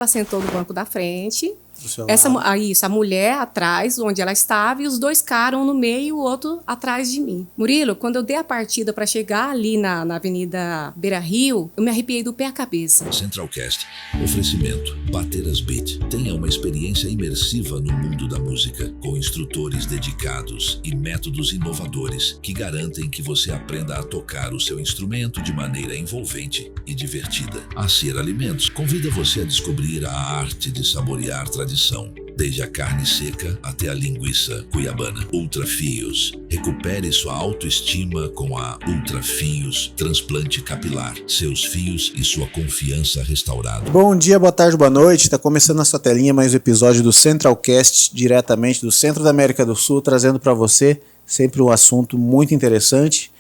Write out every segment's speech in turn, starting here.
Ela sentou no banco da frente, Do seu a mulher atrás, onde ela estava, e os dois caras, um no meio e o outro atrás de mim. Murilo, quando eu dei a partida para chegar ali na Avenida Beira Rio, eu me arrepiei do pé à cabeça. Centralcast. Oferecimento. Bateras Beat. Tenha uma experiência imersiva no mundo da música, com instrutores dedicados e métodos inovadores que garantem que você aprenda a tocar o seu instrumento de maneira envolvente e divertida. A Ser Alimentos convida você a descobrir a arte de saborear tradição, desde a carne seca até a linguiça cuiabana. Ultra Fios. Recupere sua autoestima com a Ultra Fios Transplante Capilar. Seus fios e sua confiança restaurada. Bom dia, boa tarde, boa noite. Está começando na sua telinha mais um episódio do Centralcast, diretamente do centro da América do Sul, trazendo para você sempre um assunto muito interessante.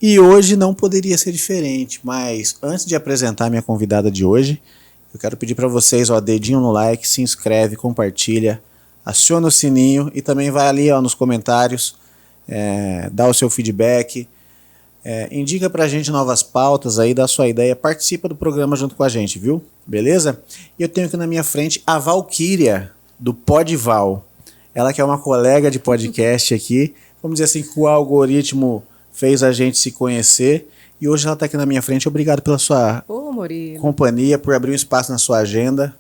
E hoje não poderia ser diferente, mas antes de apresentar minha convidada de hoje, eu quero pedir para vocês, dedinho no like, se inscreve, compartilha, aciona o sininho e também vai ali nos comentários, dá o seu feedback, indica pra gente novas pautas aí, dá sua ideia, participa do programa junto com a gente, viu? Beleza? E eu tenho aqui na minha frente a Valquíria, do Podval. Ela que é uma colega de podcast aqui, vamos dizer assim, que o algoritmo fez a gente se conhecer. E hoje ela está aqui na minha frente. Obrigado pela sua companhia, por abrir um espaço na sua agenda.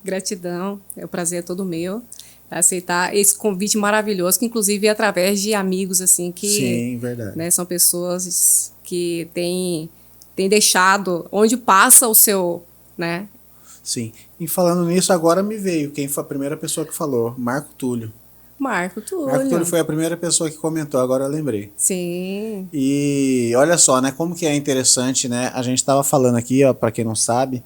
Gratidão, o prazer é todo meu. Aceitar esse convite maravilhoso, que inclusive é através de amigos, assim, que... Sim, verdade. Né, são pessoas que têm deixado, onde passa o seu, né? Sim, e falando nisso, agora me veio, quem foi a primeira pessoa que falou? Marco Túlio. Marco Túlio. Marco Túlio foi a primeira pessoa que comentou, agora eu lembrei. Sim. E olha só, né, como que é interessante, né, a gente estava falando aqui, para quem não sabe,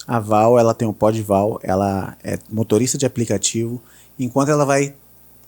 a Val, ela tem o Podval, ela é motorista de aplicativo, enquanto ela vai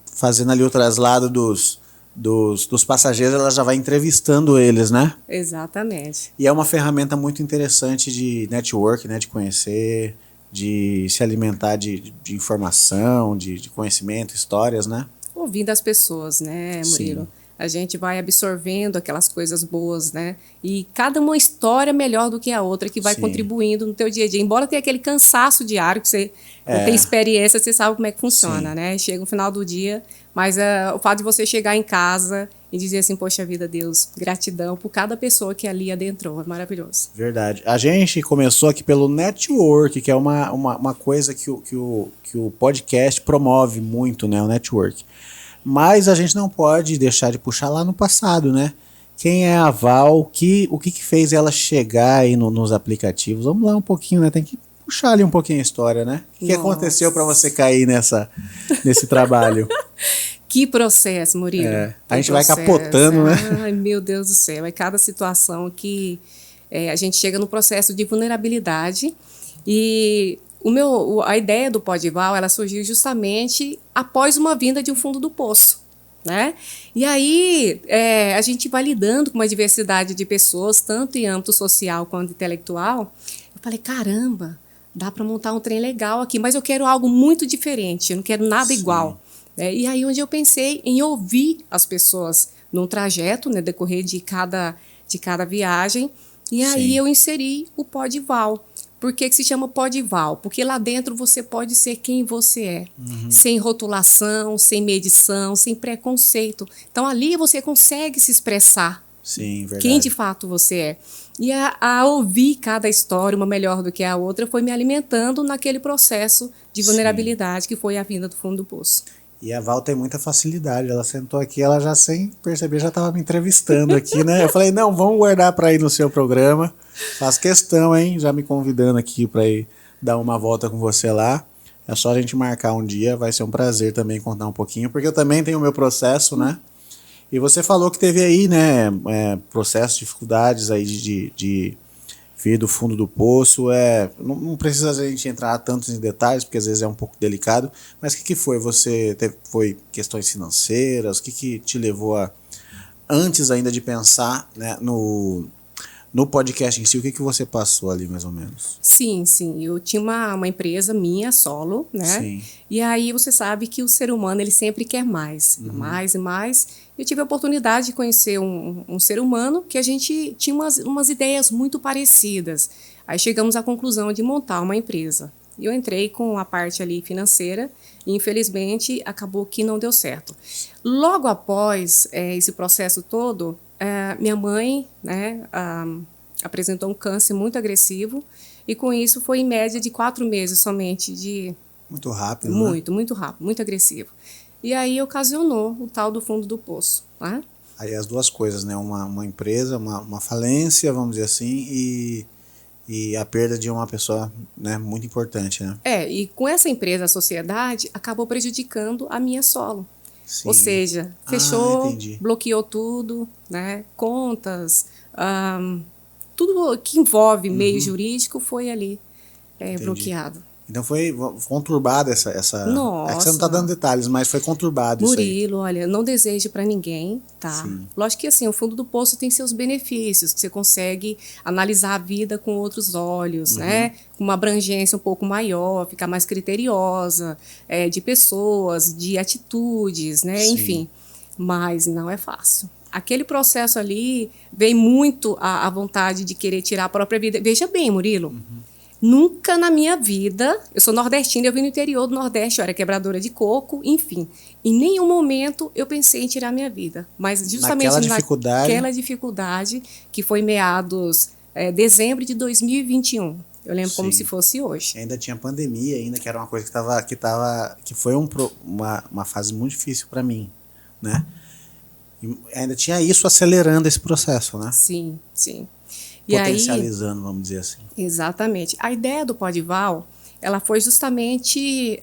fazendo ali o traslado dos passageiros, ela já vai entrevistando eles, né? Exatamente. E é uma ferramenta muito interessante de network, né, de conhecer, de se alimentar de informação, de conhecimento, histórias, né? Ouvindo as pessoas, né, Murilo? Sim. A gente vai absorvendo aquelas coisas boas, né? E cada uma história melhor do que a outra, que vai Sim. contribuindo no teu dia a dia. Embora tenha aquele cansaço diário, que você não tem experiência, você sabe como é que funciona, Sim. né? Chega no final do dia, mas o fato de você chegar em casa e dizer assim, poxa vida, Deus, gratidão por cada pessoa que ali adentrou, é maravilhoso. Verdade. A gente começou aqui pelo network, que é uma coisa que o podcast promove muito, né? O network. Mas a gente não pode deixar de puxar lá no passado, né? Quem é a Val? O que fez ela chegar aí nos aplicativos? Vamos lá um pouquinho, né? Tem que puxar ali um pouquinho a história, né? O que aconteceu para você cair nesse trabalho? Que processo, Murilo. A gente vai capotando, né? Ai, meu Deus do céu. É cada situação que a gente chega no processo de vulnerabilidade. E a ideia do Podval, ela surgiu justamente após uma vinda de um fundo do poço, né? E aí a gente vai lidando com uma diversidade de pessoas, tanto em âmbito social quanto intelectual. Eu falei, caramba, dá para montar um trem legal aqui, mas eu quero algo muito diferente, eu não quero nada Sim. igual. E aí onde eu pensei em ouvir as pessoas num trajeto, né, decorrer de cada viagem, e aí Sim. eu inseri o Podval. Por que se chama Podval? Porque lá dentro você pode ser quem você é, sem rotulação, sem medição, sem preconceito. Então ali você consegue se expressar Sim, verdade. Quem de fato você é. E a ouvir cada história, uma melhor do que a outra, foi me alimentando naquele processo de vulnerabilidade Sim. que foi a vinda do fundo do poço. E a Val tem muita facilidade, ela sentou aqui, ela já sem perceber, já estava me entrevistando aqui, né? Eu falei, não, vamos guardar para ir no seu programa, faz questão, hein? Já me convidando aqui para ir dar uma volta com você lá. É só a gente marcar um dia, vai ser um prazer também contar um pouquinho, porque eu também tenho o meu processo, né? E você falou que teve aí, né, processo, dificuldades aí de vir do fundo do poço, não precisa a gente entrar tanto em detalhes, porque às vezes é um pouco delicado, mas o que foi? Foi questões financeiras? O que te levou a, antes ainda de pensar, né, no podcast em si, o que você passou ali, mais ou menos? Sim. Eu tinha uma empresa minha, solo, né? Sim. E aí você sabe que o ser humano, ele sempre quer mais, mais e mais. Eu tive a oportunidade de conhecer um ser humano que a gente tinha umas ideias muito parecidas. Aí chegamos à conclusão de montar uma empresa. E eu entrei com a parte ali financeira e, infelizmente, acabou que não deu certo. Logo após esse processo todo, minha mãe, né, apresentou um câncer muito agressivo e, com isso, foi em média de 4 meses somente de... Muito rápido, Muito, né? Muito rápido, muito agressivo. E aí ocasionou o tal do fundo do poço, né? Aí as duas coisas, né? Uma empresa, uma falência, vamos dizer assim, e a perda de uma pessoa, né, muito importante, né? E com essa empresa, a sociedade, acabou prejudicando a minha solo. Sim. Ou seja, fechou, entendi. bloqueou tudo, né? Contas, tudo que envolve meio jurídico foi ali bloqueado. Então foi conturbada essa... Nossa. É que você não está dando detalhes, mas foi conturbado isso aí. Murilo, olha, não desejo para ninguém, tá? Sim. Lógico que assim, o fundo do poço tem seus benefícios, que você consegue analisar a vida com outros olhos, né? Com uma abrangência um pouco maior, ficar mais criteriosa, de pessoas, de atitudes, né? Sim. Enfim, mas não é fácil. Aquele processo ali vem muito a vontade de querer tirar a própria vida. Veja bem, Murilo, nunca na minha vida, eu sou nordestina, eu vim no interior do Nordeste, eu era quebradora de coco, enfim. Em nenhum momento eu pensei em tirar minha vida. Mas justamente naquela dificuldade, que foi meados dezembro de 2021. Eu lembro como se fosse hoje. Ainda tinha pandemia, ainda que era uma coisa que foi uma fase muito difícil para mim, né? E ainda tinha isso acelerando esse processo, né? Sim, sim. Potencializando, vamos dizer assim. Exatamente. A ideia do Podival, ela foi justamente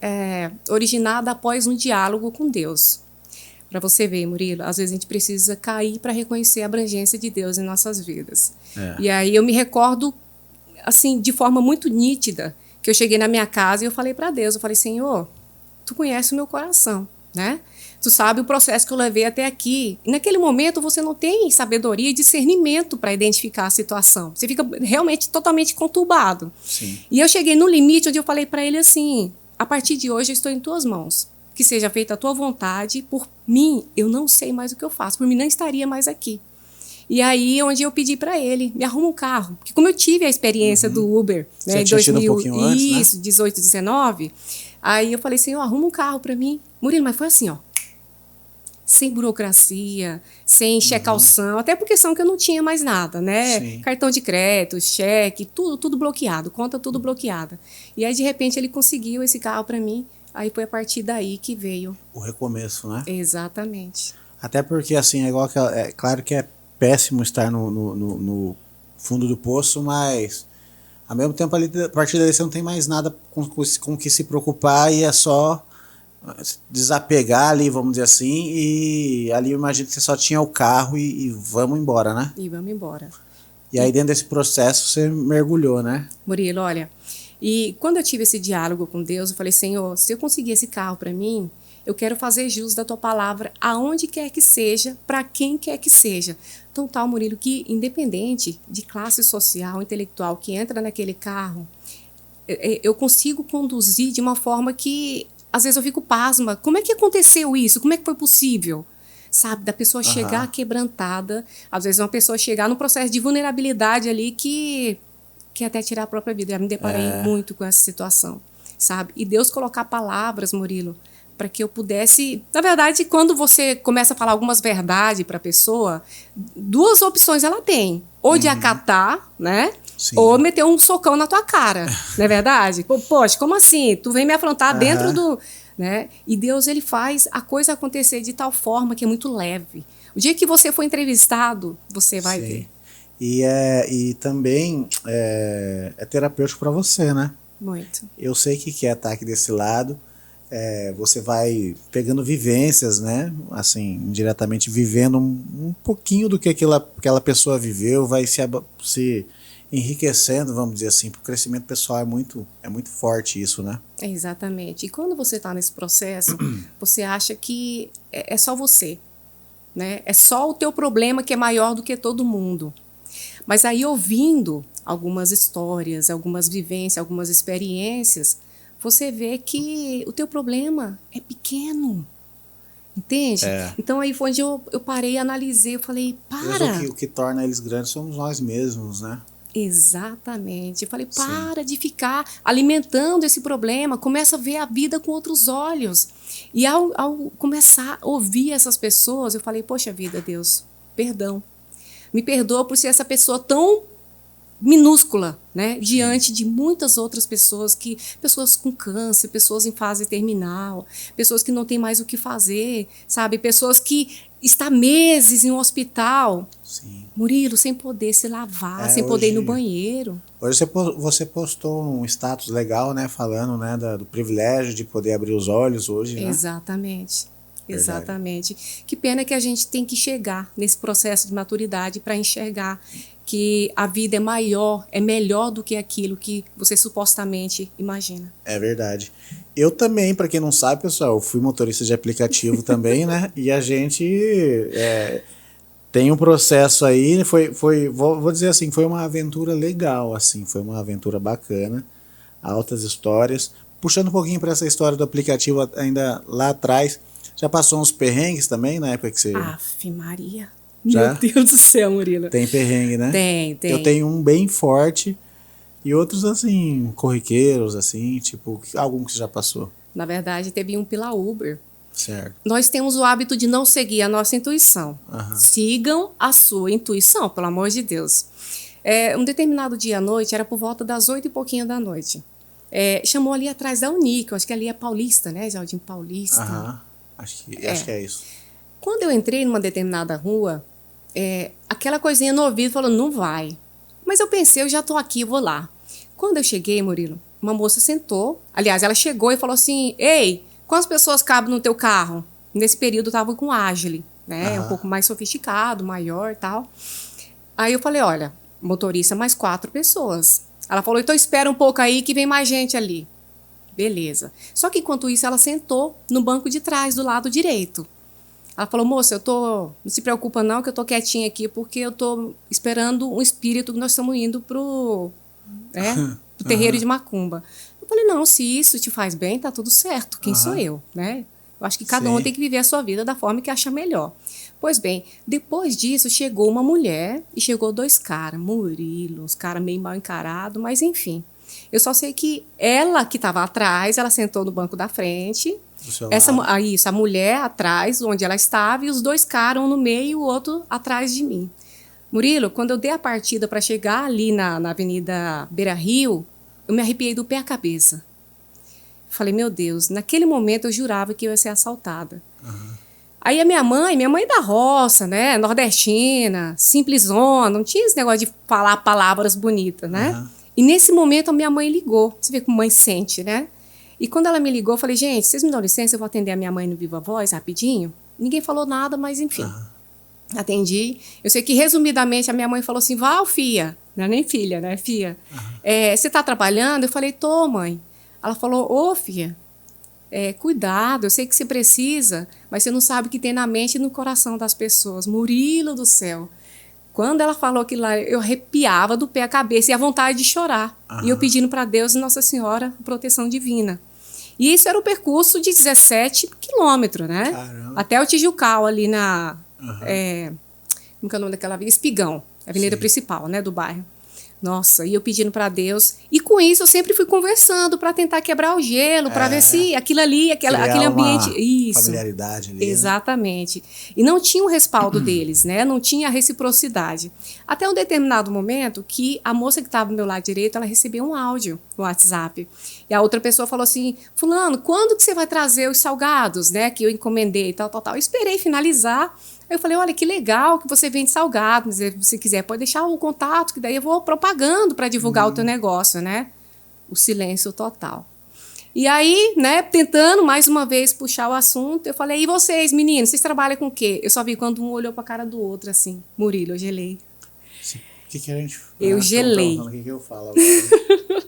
originada após um diálogo com Deus. Para você ver, Murilo, às vezes a gente precisa cair para reconhecer a abrangência de Deus em nossas vidas. E aí eu me recordo, assim, de forma muito nítida, que eu cheguei na minha casa e eu falei para Deus, eu falei, Senhor, Tu conheces o meu coração, né? Tu sabe o processo que eu levei até aqui. E naquele momento você não tem sabedoria e discernimento para identificar a situação. Você fica realmente totalmente conturbado. Sim. E eu cheguei no limite onde eu falei para ele assim, a partir de hoje eu estou em tuas mãos. Que seja feita a tua vontade. Por mim, eu não sei mais o que eu faço. Por mim, não estaria mais aqui. E aí, onde eu pedi para ele, me arruma um carro. Porque como eu tive a experiência do Uber, né, você tinha tido um pouquinho antes, né? Isso, 18, 19. Aí eu falei assim, arruma um carro para mim. Murilo, mas foi assim, ó. Sem burocracia, sem cheque-calção, até por questão que eu não tinha mais nada, né? Sim. Cartão de crédito, cheque, tudo bloqueado, conta tudo bloqueada. E aí, de repente, ele conseguiu esse carro para mim, aí foi a partir daí que veio. O recomeço, né? Exatamente. Até porque, assim, é claro que é péssimo estar no fundo do poço, mas, ao mesmo tempo, ali, a partir daí você não tem mais nada com que se preocupar e é só desapegar ali, vamos dizer assim, e ali eu imagino que você só tinha o carro e vamos embora, né? E vamos embora. E aí dentro desse processo você mergulhou, né? Murilo, olha, e quando eu tive esse diálogo com Deus, eu falei, Senhor, se eu conseguir esse carro para mim, eu quero fazer jus da tua palavra aonde quer que seja, para quem quer que seja. Então, tal, Murilo, que independente de classe social, intelectual, que entra naquele carro, eu consigo conduzir de uma forma que às vezes eu fico pasma. Como é que aconteceu isso? Como é que foi possível? Sabe, da pessoa chegar quebrantada, às vezes uma pessoa chegar num processo de vulnerabilidade ali que até tirar a própria vida. Eu me deparei muito com essa situação, sabe? E Deus colocar palavras, Murilo, para que eu pudesse... Na verdade, quando você começa a falar algumas verdades para a pessoa, duas opções ela tem. Ou de acatar, né? Sim. Ou meter um socão na tua cara, não é verdade? Poxa, como assim? Tu vem me afrontar dentro do... Né? E Deus, ele faz a coisa acontecer de tal forma que é muito leve. O dia que você for entrevistado, você vai ver. E também é terapêutico para você, né? Muito. Eu sei que é estar aqui desse lado. Você vai pegando vivências, né? Assim, indiretamente vivendo um pouquinho do que aquela pessoa viveu, vai se enriquecendo, vamos dizer assim, para o crescimento pessoal é muito forte isso, né? Exatamente. E quando você está nesse processo, você acha que é só você, né? É só o teu problema que é maior do que todo mundo. Mas aí, ouvindo algumas histórias, algumas vivências, algumas experiências, você vê que o teu problema é pequeno. Entende? Então aí foi onde eu parei, analisei, eu falei, para. O que torna eles grandes somos nós mesmos, né? Exatamente. Eu falei, para de ficar alimentando esse problema, começa a ver a vida com outros olhos. E ao começar a ouvir essas pessoas, eu falei, poxa vida, Deus, perdão. Me perdoa por ser essa pessoa tão minúscula, né, diante de muitas outras pessoas pessoas com câncer, pessoas em fase terminal, pessoas que não têm mais o que fazer, sabe, pessoas que estão meses em um hospital, Sim. Murilo, sem poder se lavar, sem poder ir no banheiro. Hoje você postou um status legal, né, falando, né, do privilégio de poder abrir os olhos hoje, né? Exatamente. Verdade. Exatamente. Que pena que a gente tem que chegar nesse processo de maturidade para enxergar que a vida é maior, é melhor do que aquilo que você supostamente imagina. É verdade. Eu também, para quem não sabe, pessoal, eu fui motorista de aplicativo também, né? E a gente tem um processo aí, vou dizer assim, foi uma aventura legal, assim, foi uma aventura bacana, altas histórias. Puxando um pouquinho para essa história do aplicativo ainda lá atrás, já passou uns perrengues também na época que você... Aff, Maria. Já? Meu Deus do céu, Murilo. Tem perrengue, né? Tem. Eu tenho um bem forte e outros, assim, corriqueiros, assim, tipo, algum que você já passou. Na verdade, teve um pela Uber. Certo. Nós temos o hábito de não seguir a nossa intuição. Sigam a sua intuição, pelo amor de Deus. Um determinado dia à noite, era por volta das 8 e pouquinho da noite. Chamou ali atrás da Unic, acho que ali é Paulista, né? Jardim Paulista. Acho que é isso. Quando eu entrei numa determinada rua, aquela coisinha no ouvido falou, não vai. Mas eu pensei, eu já estou aqui, eu vou lá. Quando eu cheguei, Murilo, uma moça sentou. Aliás, ela chegou e falou assim, ei, quantas pessoas cabem no teu carro? Nesse período eu estava com Agile, né? Um pouco mais sofisticado, maior e tal. Aí eu falei, olha, motorista, mais 4 pessoas. Ela falou, então espera um pouco aí que vem mais gente ali. Beleza. Só que enquanto isso ela sentou no banco de trás, do lado direito. Ela falou, moça, não se preocupa não que eu tô quietinha aqui porque eu tô esperando um espírito que nós estamos indo pro terreiro de Macumba. Eu falei, não, se isso te faz bem, tá tudo certo. Quem sou eu, né? Eu acho que cada um tem que viver a sua vida da forma que acha melhor. Pois bem, depois disso chegou uma mulher e chegou 2 caras, Murilo, os caras meio mal encarados, mas enfim. Eu só sei que ela que estava atrás, ela sentou no banco da frente. A mulher atrás, onde ela estava, e os 2 caras, um no meio e o outro atrás de mim. Murilo, quando eu dei a partida para chegar ali na Avenida Beira Rio, eu me arrepiei do pé à cabeça. Falei, meu Deus, naquele momento eu jurava que eu ia ser assaltada. Aí a minha mãe da roça, né, nordestina, simplesona, não tinha esse negócio de falar palavras bonitas, né? E nesse momento a minha mãe ligou. Você vê como mãe sente, né? E quando ela me ligou, eu falei, gente, vocês me dão licença, eu vou atender a minha mãe no Viva Voz rapidinho? Ninguém falou nada, mas enfim. Atendi. Eu sei que, resumidamente, a minha mãe falou assim, Val, filha. Não é nem filha, né? Filha. Você tá trabalhando? Eu falei, tô, mãe. Ela falou, ô, filha, cuidado, eu sei que você precisa, mas você não sabe o que tem na mente e no coração das pessoas. Murilo do céu. Quando ela falou aquilo lá, eu arrepiava do pé à cabeça e a vontade de chorar. E eu pedindo para Deus e Nossa Senhora a proteção divina. E isso era o percurso de 17 quilômetros, né? Caramba. Até o Tijucal, ali na... como que é o nome daquela avenida? Espigão, a avenida principal, né, do bairro. Nossa, e eu pedindo para Deus. E com isso eu sempre fui conversando para tentar quebrar o gelo, para ver se aquilo ali, aquele ambiente... Isso. Familiaridade ali. Exatamente. Né? E não tinha o respaldo deles, né? Não tinha a reciprocidade. Até um determinado momento que a moça que estava do meu lado direito, ela recebeu um áudio no WhatsApp. E a outra pessoa falou assim, fulano, quando que você vai trazer os salgados, né? Que eu encomendei e tal. Eu esperei finalizar. Aí eu falei, olha, que legal que você vende salgado, se você quiser pode deixar o contato, que daí eu vou propagando para divulgar o teu negócio, né? O silêncio total. E aí, né, tentando mais uma vez puxar o assunto, eu falei, e vocês, meninos, vocês trabalham com o quê? Eu só vi quando um olhou para a cara do outro, assim, Murilo, eu gelei. O que a gente... Eu gelei. O que eu falo agora?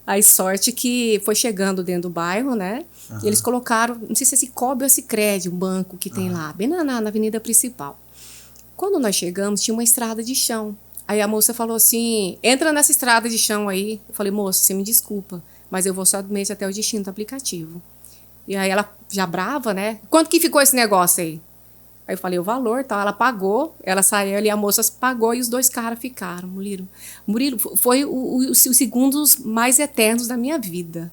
Aí, sorte que foi chegando dentro do bairro, né? E eles colocaram, não sei se é Cicobi ou Sicredi, um banco que tem lá, bem na avenida principal. Quando nós chegamos, tinha uma estrada de chão. Aí a moça falou assim, entra nessa estrada de chão aí. Eu falei, moça, você me desculpa, mas eu vou somente até o destino do aplicativo. E aí ela, já brava, né? Quanto que ficou esse negócio aí? Aí eu falei o valor, tal, ela pagou, ela saiu ali, a moça pagou e os 2 caras ficaram, Murilo. Murilo foi os segundos mais eternos da minha vida.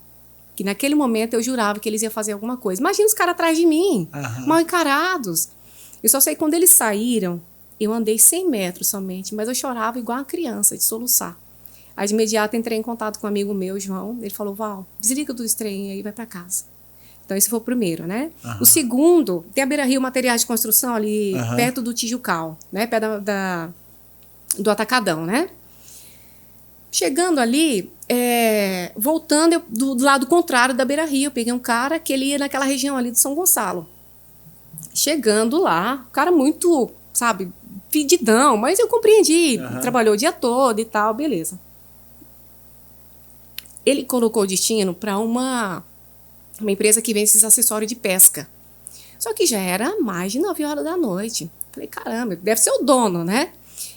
Que naquele momento eu jurava que eles iam fazer alguma coisa. Imagina os caras atrás de mim, mal encarados. Eu só sei que quando eles saíram, eu andei 100 metros somente, mas eu chorava igual uma criança, de soluçar. Aí de imediato entrei em contato com um amigo meu, João, ele falou, Val, desliga do trem aí e vai para casa. Então esse foi o primeiro, né? O segundo, tem a Beira Rio Materiais de Construção ali, perto do Tijucal, né? Perto do Atacadão, né? Chegando ali, voltando do lado contrário da Beira Rio, eu peguei um cara que ele ia naquela região ali de São Gonçalo. Chegando lá, o cara muito, sabe, pedidão, mas eu compreendi, trabalhou o dia todo e tal, beleza. Ele colocou o destino para uma empresa que vende esses acessórios de pesca. Só que já era mais de 9 horas da noite. Falei, caramba, deve ser o dono, né?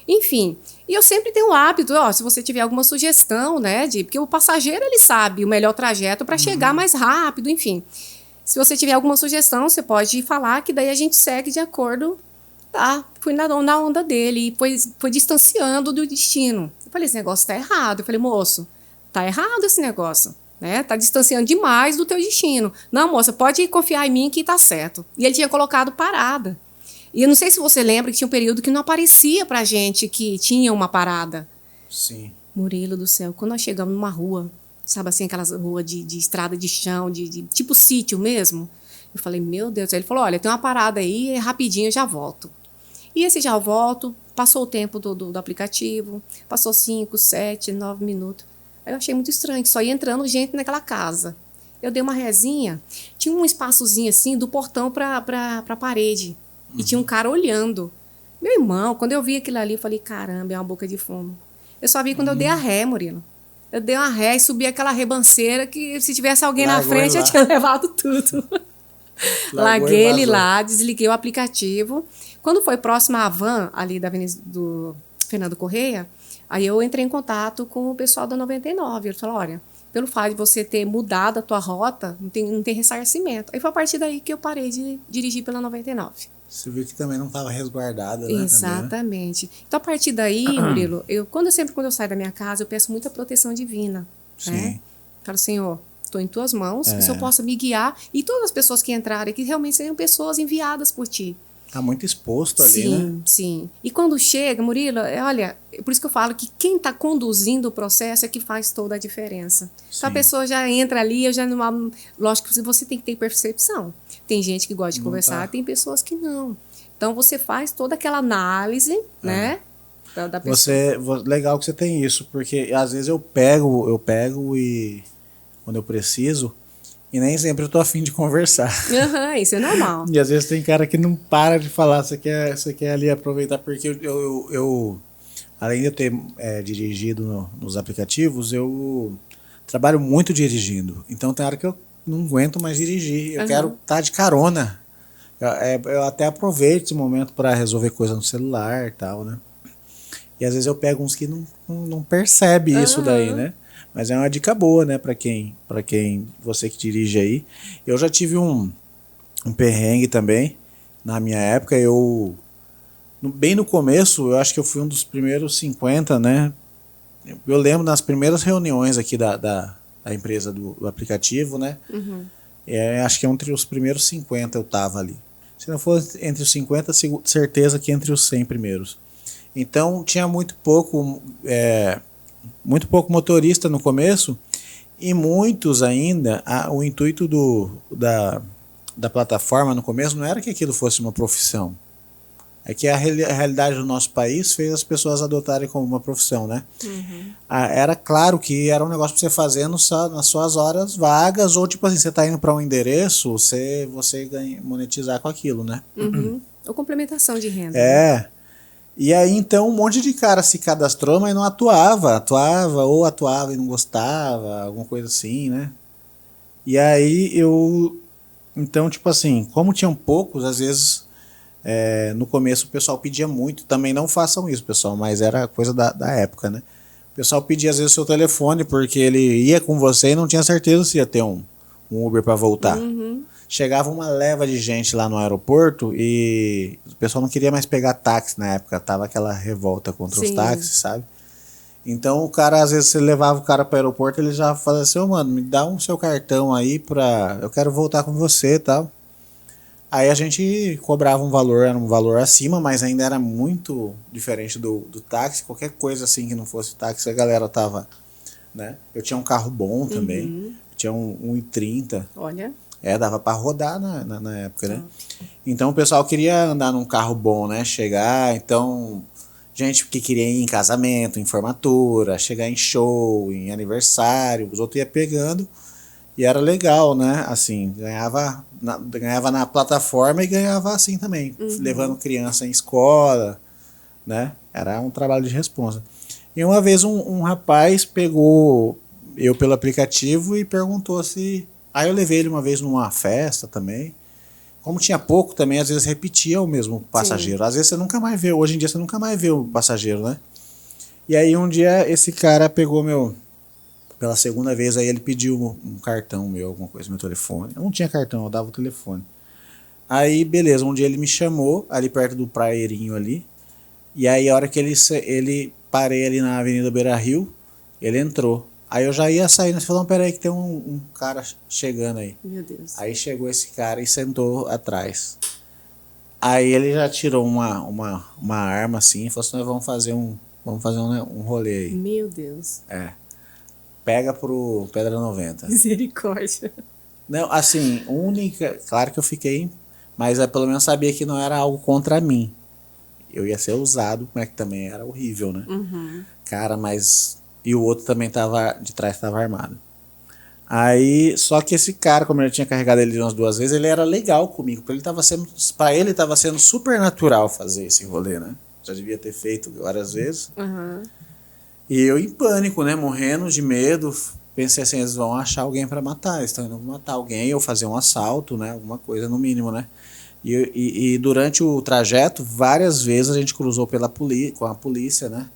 Enfim, e eu sempre tenho o hábito, se você tiver alguma sugestão, né, porque o passageiro, ele sabe o melhor trajeto para chegar mais rápido, enfim. Se você tiver alguma sugestão, você pode falar, que daí a gente segue de acordo, tá? Fui na onda dele e foi distanciando do destino. Eu falei, esse negócio tá errado. Eu falei, moço, tá errado esse negócio, né? Tá distanciando demais do teu destino. Não, moça, pode confiar em mim que tá certo. E ele tinha colocado parada. E eu não sei se você lembra que tinha um período que não aparecia pra gente que tinha uma parada. Sim. Murilo do céu, quando nós chegamos numa rua, sabe assim, aquelas ruas de estrada de chão, de tipo sítio mesmo, eu falei, meu Deus. Aí ele falou, olha, tem uma parada aí, rapidinho eu já volto. E esse já volto, passou o tempo do aplicativo, passou 5, 7, 9 minutos. Aí eu achei muito estranho, que só ia entrando gente naquela casa. Eu dei uma rezinha, tinha um espaçozinho assim, do portão pra parede. E tinha um cara olhando. Meu irmão, quando eu vi aquilo ali, eu falei, caramba, é uma boca de fumo. Eu só vi quando eu dei a ré, Murilo. Eu dei uma ré e subi aquela rebanceira que se tivesse alguém na frente, eu tinha levado tudo. Larguei ele lá, desliguei o aplicativo. Quando foi próximo à van, ali da Avenida do Fernando Correia, aí eu entrei em contato com o pessoal da 99. Ele falou, olha, pelo fato de você ter mudado a tua rota, não tem ressarcimento. Aí foi a partir daí que eu parei de dirigir pela 99. Você viu que também não estava resguardada, né? Exatamente. Também, né? Então, a partir daí, Murilo, quando eu saio da minha casa, eu peço muita proteção divina. Sim. Né? Falo, Senhor, estou em tuas mãos, que o Senhor possa me guiar. E todas as pessoas que entrarem aqui realmente sejam pessoas enviadas por ti. Tá muito exposto ali, sim, né? Sim. E quando chega, Murilo, olha, por isso que eu falo que quem está conduzindo o processo é que faz toda a diferença. Então a pessoa já entra ali, lógico que você tem que ter percepção. Tem gente que gosta de conversar, tem pessoas que não. Então você faz toda aquela análise, né? Da pessoa. Legal que você tem isso, porque às vezes eu pego e quando eu preciso, e nem sempre eu tô afim de conversar. Isso é normal. E às vezes tem cara que não para de falar, você quer ali aproveitar, porque eu além de eu ter dirigido nos aplicativos, eu trabalho muito dirigindo. Então tem hora que eu não aguento mais dirigir, eu quero estar de carona. Eu até aproveito esse momento para resolver coisa no celular e tal, né? E às vezes eu pego uns que não percebe isso daí, né? Mas é uma dica boa, né, para quem você que dirige aí. Eu já tive um perrengue também, na minha época, bem no começo, eu acho que eu fui um dos primeiros 50, né, eu lembro nas primeiras reuniões aqui da empresa do aplicativo, né, acho que entre os primeiros 50 eu tava ali. Se não for entre os 50, certeza que entre os 100 primeiros. Então, tinha muito pouco motorista no começo e muitos ainda, o intuito da plataforma no começo não era que aquilo fosse uma profissão. É que a realidade do nosso país fez as pessoas adotarem como uma profissão, né? Era claro que era um negócio para você fazer nas suas horas vagas, ou tipo assim, você tá indo para um endereço, você monetizar com aquilo, né? Ou complementação de renda. Né? E aí, então, um monte de cara se cadastrou, mas não atuava e não gostava, alguma coisa assim, né? E aí, então, tipo assim, como tinham poucos, às vezes, no começo o pessoal pedia muito, também não façam isso, pessoal, mas era coisa da época, né? O pessoal pedia, às vezes, o seu telefone, porque ele ia com você e não tinha certeza se ia ter um Uber para voltar. chegava uma leva de gente lá no aeroporto e o pessoal não queria mais pegar táxi na época, tava aquela revolta contra os táxis, sabe? Então o cara, às vezes, você levava o cara para o aeroporto, ele já falava assim, mano, me dá seu cartão aí eu quero voltar com você e tal. Aí a gente cobrava um valor, era um valor acima, mas ainda era muito diferente do táxi. Qualquer coisa assim que não fosse táxi, a galera tava, né? Eu tinha um carro bom também, tinha um 1,30. Olha. Dava para rodar na época, né? Então o pessoal queria andar num carro bom, né? Chegar, então, gente que queria ir em casamento, em formatura, chegar em show, em aniversário, os outros iam pegando. E era legal, né? Assim, ganhava na plataforma e ganhava assim também. Levando criança em escola, né? Era um trabalho de responsa. E uma vez um rapaz pegou eu pelo aplicativo e perguntou se... Aí eu levei ele uma vez numa festa também. Como tinha pouco também, às vezes repetia o mesmo passageiro. Sim. Às vezes você nunca mais vê, hoje em dia você nunca mais vê o passageiro, né? E aí um dia esse cara pegou pela segunda vez, aí ele pediu um cartão meu, alguma coisa, meu telefone. Eu não tinha cartão, eu dava o telefone. Aí, beleza, um dia ele me chamou, ali perto do praeirinho ali. E aí, a hora que ele parei ali na Avenida Beira-Rio, ele entrou. Aí eu já ia sair, nós falamos, peraí que tem um cara chegando aí. Meu Deus. Aí chegou esse cara e sentou atrás. Aí ele já tirou uma arma assim e falou assim, nós vamos fazer um rolê aí. Meu Deus. Pega pro Pedra 90. Misericórdia. Não, assim, claro que eu fiquei, mas eu pelo menos sabia que não era algo contra mim. Eu ia ser usado, mas que também era horrível, né? Cara, mas... E o outro também de trás estava armado. Aí, só que esse cara, como eu tinha carregado ele umas 2 vezes, ele era legal comigo. Pra ele estava sendo super natural fazer esse rolê, né? Já devia ter feito várias vezes. E eu em pânico, né? Morrendo de medo. Pensei assim, eles vão achar alguém para matar. Eles estão indo matar alguém ou fazer um assalto, né? Alguma coisa no mínimo, né? E durante o trajeto, várias vezes a gente cruzou com a polícia, né?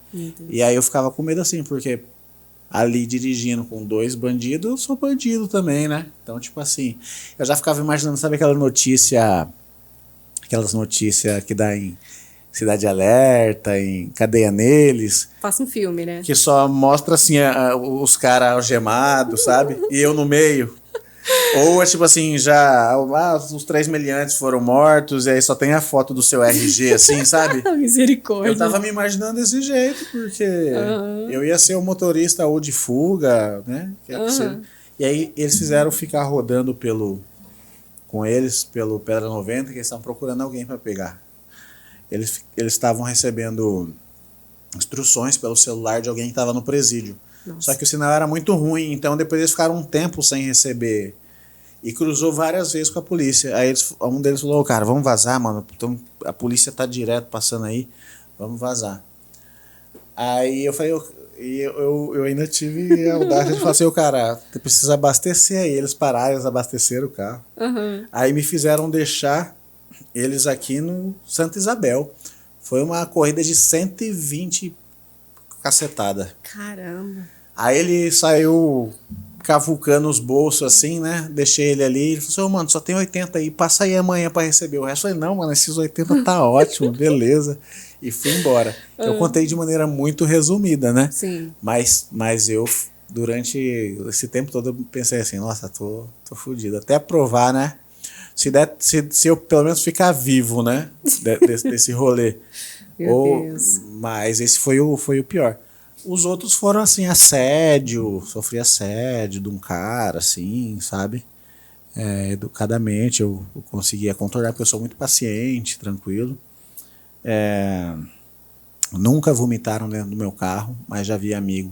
E aí eu ficava com medo assim, porque ali dirigindo com 2 bandidos, eu sou bandido também, né? Então, tipo assim, eu já ficava imaginando, sabe aquelas notícias que dá em Cidade Alerta, em Cadeia Neles. Faça um filme, né? Que só mostra assim os caras algemados, sabe? E eu no meio. Ou é tipo assim, os 3 meliantes foram mortos e aí só tem a foto do seu RG, assim, sabe? Misericórdia. Eu tava me imaginando desse jeito, porque eu ia ser o motorista ou de fuga, né? E aí eles fizeram ficar rodando pelo Pedra 90, que eles estavam procurando alguém para pegar. Eles estavam recebendo instruções pelo celular de alguém que estava no presídio. Nossa. Só que o sinal era muito ruim, então depois eles ficaram um tempo sem receber. E cruzou várias vezes com a polícia. Aí um deles falou, cara, vamos vazar, mano. Então, a polícia tá direto passando aí, vamos vazar. Aí eu falei, eu ainda tive a audácia de falar assim, cara, você precisa abastecer aí. Eles pararam, eles abasteceram o carro. Aí me fizeram deixar eles aqui no Santa Isabel. Foi uma corrida de 120 cacetada. Caramba. Aí ele saiu cavucando os bolsos assim, né? Deixei ele ali. Ele falou assim, mano, só tem 80 aí, passa aí amanhã pra receber o resto. Eu falei, não, mano, esses 80 tá ótimo, beleza. E fui embora. Eu contei de maneira muito resumida, né? Sim. Mas eu, durante esse tempo todo, eu pensei assim, nossa, tô fudido. Até provar, né? Se eu pelo menos ficar vivo, né? Desse rolê. Meu Deus. Mas esse foi o pior. Os outros foram assim, sofri assédio de um cara, assim, sabe? Educadamente, eu conseguia contornar, porque eu sou muito paciente, tranquilo. Nunca vomitaram dentro do meu carro, mas já vi amigo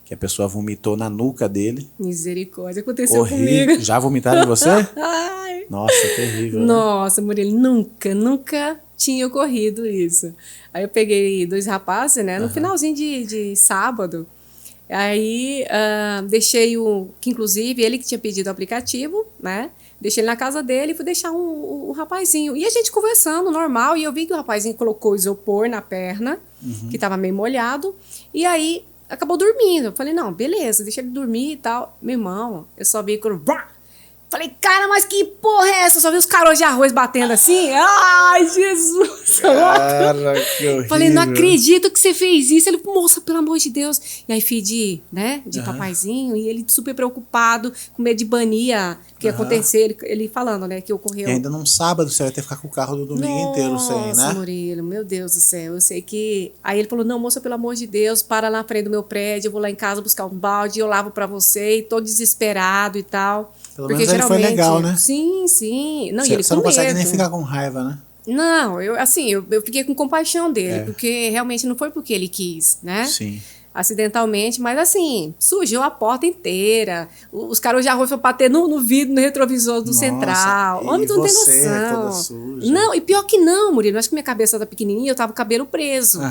que a pessoa vomitou na nuca dele. Misericórdia, aconteceu comigo. Já vomitaram em você? Ai. Nossa, terrível. Nossa, né? Murilo, nunca tinha ocorrido isso. Aí eu peguei 2 rapazes, né, no finalzinho de sábado. Aí deixei que inclusive ele que tinha pedido o aplicativo, né, deixei ele na casa dele e fui deixar um rapazinho. E a gente conversando, normal, e eu vi que o rapazinho colocou isopor na perna, que tava meio molhado, e aí acabou dormindo. Eu falei, não, beleza, deixa ele dormir e tal. Meu irmão, eu só vi quando... Falei, cara, mas que porra é essa? Só vi os caroços de arroz batendo assim. Ai, Jesus. Cara, que horrível. Falei, não acredito que você fez isso. Ele, moça, pelo amor de Deus. E aí, filho de papaizinho, e ele super preocupado, com medo de banir o que ia acontecer. Ele falando, né, que ocorreu. E ainda num sábado você vai ter que ficar com o carro do domingo inteiro sem, né? Nossa, Murilo, meu Deus do céu. Eu sei que... Aí ele falou, não, moça, pelo amor de Deus, para lá na frente do meu prédio, eu vou lá em casa buscar um balde, eu lavo pra você, e tô desesperado e tal. Pelo menos ele foi legal, né? Sim, sim. Não, Você, e ele você com não consegue medo. nem ficar com raiva, né? Não, eu fiquei com compaixão dele, porque realmente não foi porque ele quis, né? Sim. Acidentalmente, mas assim, sujou a porta inteira. Os caras de arroz foram bater no vidro, no retrovisor do central. Homem, tu não tem noção. Toda suja. Não, e pior que não, Murilo. Acho que minha cabeça tá pequenininha, eu tava com o cabelo preso.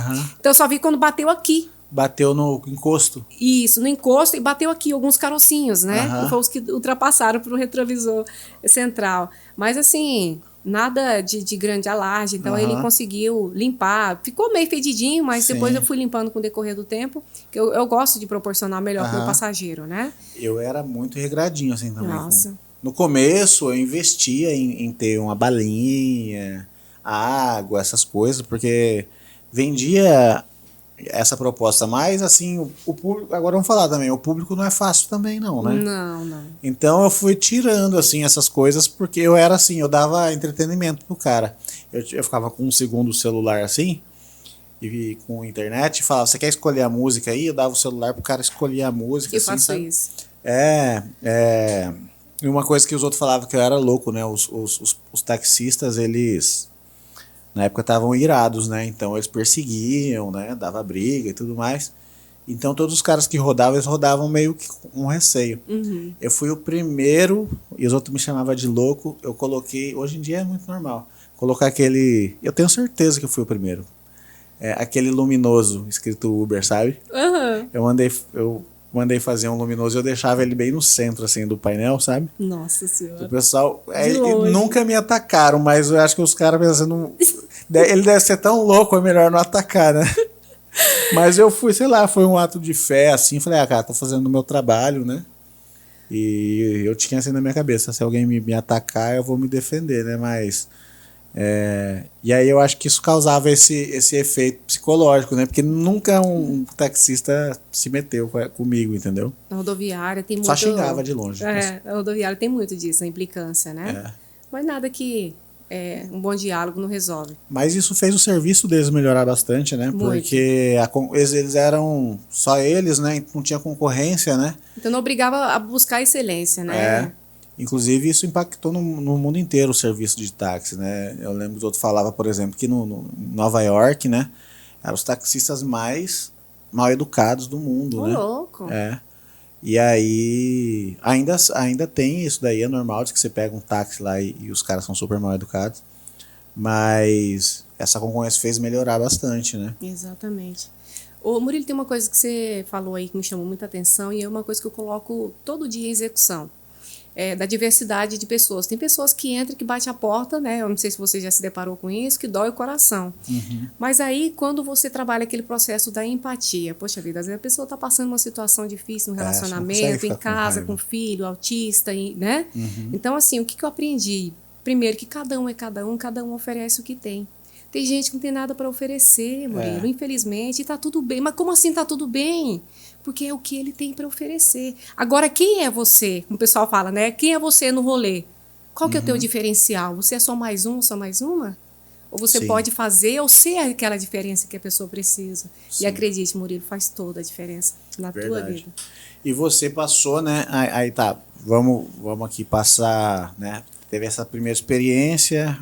Então eu só vi quando bateu aqui. Bateu no encosto? Isso, no encosto, e bateu aqui alguns carocinhos, né? Que foram os que ultrapassaram pro retrovisor central. Mas assim, nada de grande alarde. Então ele conseguiu limpar. Ficou meio fedidinho, mas depois eu fui limpando com o decorrer do tempo. Que eu gosto de proporcionar melhor pro meu passageiro, né? Eu era muito regradinho assim também. Nossa. No começo eu investia em ter uma balinha, água, essas coisas, porque vendia essa proposta, mas assim, o público, agora vamos falar também, o público não é fácil também não, né? Não. Então eu fui tirando assim essas coisas, porque eu era assim, eu dava entretenimento pro cara. Eu ficava com um segundo celular assim, e com internet, e falava, você quer escolher a música aí? Eu dava o celular pro cara escolher a música. Eu assim, faço sabe? isso. E uma coisa que os outros falavam que eu era louco, né? Os taxistas, eles na época estavam irados, né? Então eles perseguiam, né? Dava briga e tudo mais. Então todos os caras que rodavam, eles rodavam meio que com receio. Eu fui o primeiro, e os outros me chamavam de louco. Eu coloquei, hoje em dia é muito normal, colocar aquele, eu tenho certeza que eu fui o primeiro. Aquele luminoso escrito Uber, sabe? Eu mandei fazer um luminoso e eu deixava ele bem no centro, assim, do painel, sabe? Nossa Senhora. O pessoal... De longe. Nunca me atacaram, mas eu acho que os caras pensando... ele deve ser tão louco, é melhor não atacar, né? Mas eu fui, sei lá, foi um ato de fé, assim. Falei, cara, tô fazendo o meu trabalho, né? E eu tinha assim na minha cabeça, se alguém me atacar, eu vou me defender, né? Mas... e aí eu acho que isso causava esse efeito psicológico, né? Porque nunca um taxista se meteu comigo, entendeu? Na rodoviária tem muito... Só xingava de longe. Na rodoviária tem muito disso, a implicância, né? Mas nada que um bom diálogo não resolve. Mas isso fez o serviço deles melhorar bastante, né? Muito. Porque eles eram só eles, né? Não tinha concorrência, né? Então não obrigava a buscar excelência, né? Inclusive, isso impactou no mundo inteiro o serviço de táxi, né? Eu lembro que os outros falavam, por exemplo, que no Nova York, né? Eram os taxistas mais mal educados do mundo, né? Louco. E aí, ainda tem isso daí, é normal, de que você pega um táxi lá e os caras são super mal educados. Mas essa concorrência fez melhorar bastante, né? Exatamente. Ô, Murilo, tem uma coisa que você falou aí que me chamou muita atenção e é uma coisa que eu coloco todo dia em execução. Da diversidade de pessoas. Tem pessoas que entram, que bate a porta, né? Eu não sei se você já se deparou com isso, que dói o coração. Mas aí, quando você trabalha aquele processo da empatia, poxa vida, às vezes a pessoa está passando uma situação difícil no relacionamento, em casa, com filho, autista, né? Então, assim, o que eu aprendi? Primeiro, que cada um oferece o que tem. Tem gente que não tem nada para oferecer, Murilo, infelizmente, e tá tudo bem. Mas como assim tá tudo bem? Porque é o que ele tem para oferecer. Agora, quem é você? Como o pessoal fala, né? Quem é você no rolê? Qual que é o teu diferencial? Você é só mais um, só mais uma? Ou você pode fazer ou ser aquela diferença que a pessoa precisa? E acredite, Murilo, faz toda a diferença na tua vida. E você passou, né? Aí tá, vamos aqui passar, né? Teve essa primeira experiência,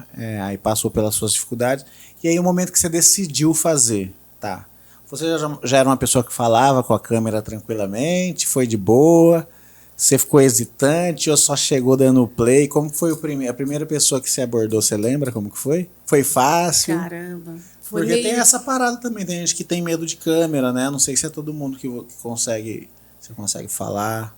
aí passou pelas suas dificuldades. E aí o momento que você decidiu fazer, tá? Você já era uma pessoa que falava com a câmera tranquilamente, foi de boa, você ficou hesitante ou só chegou dando play? Como foi a primeira pessoa que você abordou, você lembra como que foi? Foi fácil? Caramba. Porque tem essa parada também, tem gente que tem medo de câmera, né? Não sei se é todo mundo que consegue, você consegue falar.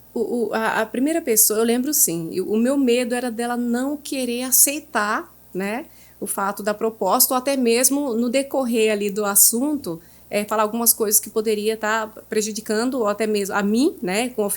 A primeira pessoa, eu lembro sim, o meu medo era dela não querer aceitar, né, o fato da proposta, ou até mesmo no decorrer ali do assunto, falar algumas coisas que poderia estar prejudicando, ou até mesmo a mim, né, com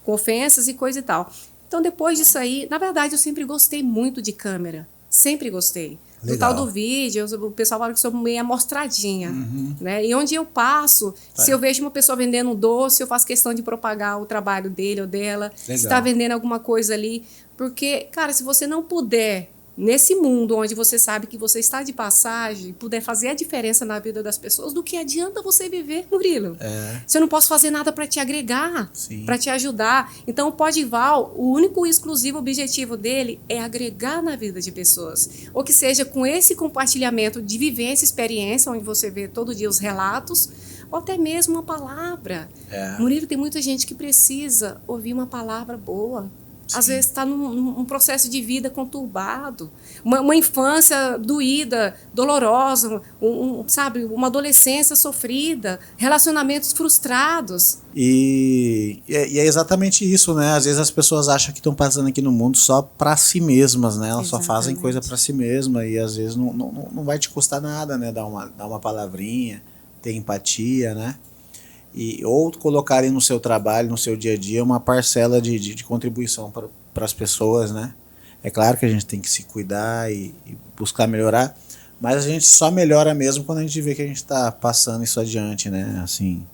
ofensas e coisa e tal. Então, depois disso aí, na verdade, eu sempre gostei muito de câmera. Sempre gostei. Do Legal. tal do vídeo, o pessoal fala que sou meio amostradinha. Né? E onde eu passo, se eu vejo uma pessoa vendendo um doce, eu faço questão de propagar o trabalho dele ou dela. Se está vendendo alguma coisa ali. Porque, cara, se você não puder, nesse mundo onde você sabe que você está de passagem, puder fazer a diferença na vida das pessoas, do que adianta você viver, Murilo? Se eu não posso fazer nada para te agregar, para te ajudar. Então, o Podival, o único e exclusivo objetivo dele é agregar na vida de pessoas. Ou que seja, com esse compartilhamento de vivência, experiência, onde você vê todo dia os relatos, ou até mesmo uma palavra. Murilo, tem muita gente que precisa ouvir uma palavra boa. Às vezes está num processo de vida conturbado, uma infância doída, dolorosa, sabe, uma adolescência sofrida, relacionamentos frustrados. E é exatamente isso, né? Às vezes as pessoas acham que estão passando aqui no mundo só para si mesmas, né? Elas só fazem coisa para si mesma e às vezes não vai te custar nada, né? Dar uma palavrinha, ter empatia, né? Ou colocarem no seu trabalho, no seu dia a dia, uma parcela de contribuição para as pessoas, né? É claro que a gente tem que se cuidar e buscar melhorar, mas a gente só melhora mesmo quando a gente vê que a gente está passando isso adiante, né? Assim,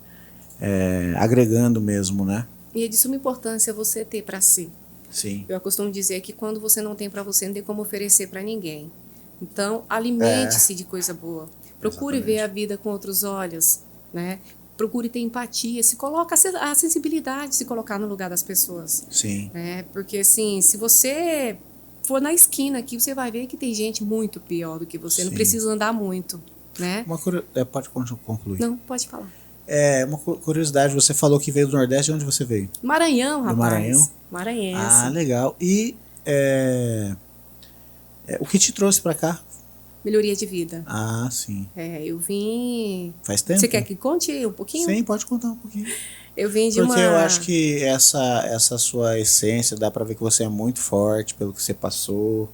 agregando mesmo, né? E é de suma importância você ter para si. Sim. Eu costumo dizer que quando você não tem para você, não tem como oferecer para ninguém. Então, alimente-se de coisa boa. Procure ver a vida com outros olhos, né? Procure ter empatia, se coloca a sensibilidade, se colocar no lugar das pessoas. Sim. Porque, assim, se você for na esquina aqui, você vai ver que tem gente muito pior do que você. Não precisa andar muito, né? Pode concluir. Não, pode falar. Uma curiosidade, você falou que veio do Nordeste, de onde você veio? Maranhão, rapaz. Do Maranhão? Maranhense. Ah, legal. E o que te trouxe para cá? Melhoria de vida. Ah, sim. Eu vim... Faz tempo? Você quer que conte um pouquinho? Sim, pode contar um pouquinho. Eu vim de Porque eu acho que essa sua essência, dá pra ver que você é muito forte pelo que você passou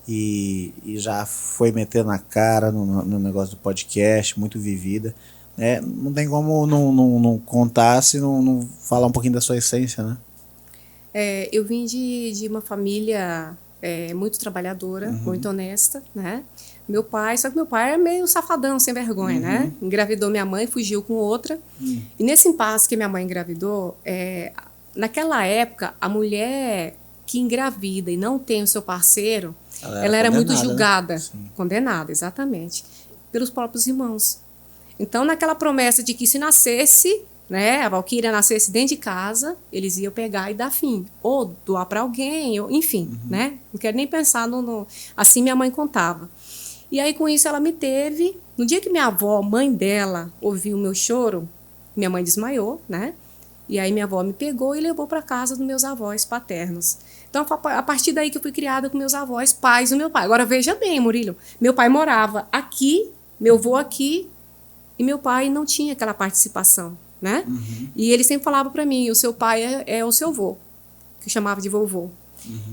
e já foi metendo a cara no negócio do podcast, muito vivida. Né? Não tem como não contar se não falar um pouquinho da sua essência, né? Eu vim de uma família muito trabalhbalhadora, muito honesta, né? Só que meu pai é meio safadão, sem vergonha, né? Engravidou minha mãe, fugiu com outra. E nesse impasse que minha mãe engravidou, naquela época, a mulher que engravida e não tem o seu parceiro, ela era muito julgada, né? Condenada, exatamente, pelos próprios irmãos. Então, naquela promessa de que se nascesse, né, a Valquíria nascesse dentro de casa, eles iam pegar e dar fim, ou doar para alguém, ou, enfim, né? Não quero nem pensar assim minha mãe contava. E aí, com isso, ela me teve. No dia que minha avó, mãe dela, ouviu o meu choro, minha mãe desmaiou, né? E aí minha avó me pegou e levou para casa dos meus avós paternos. Então, a partir daí que eu fui criada com meus avós, pais do meu pai. Agora, veja bem, Murilo, meu pai morava aqui, meu avô aqui, e meu pai não tinha aquela participação, né? E ele sempre falava para mim, o seu pai é o seu avô, que eu chamava de vovô.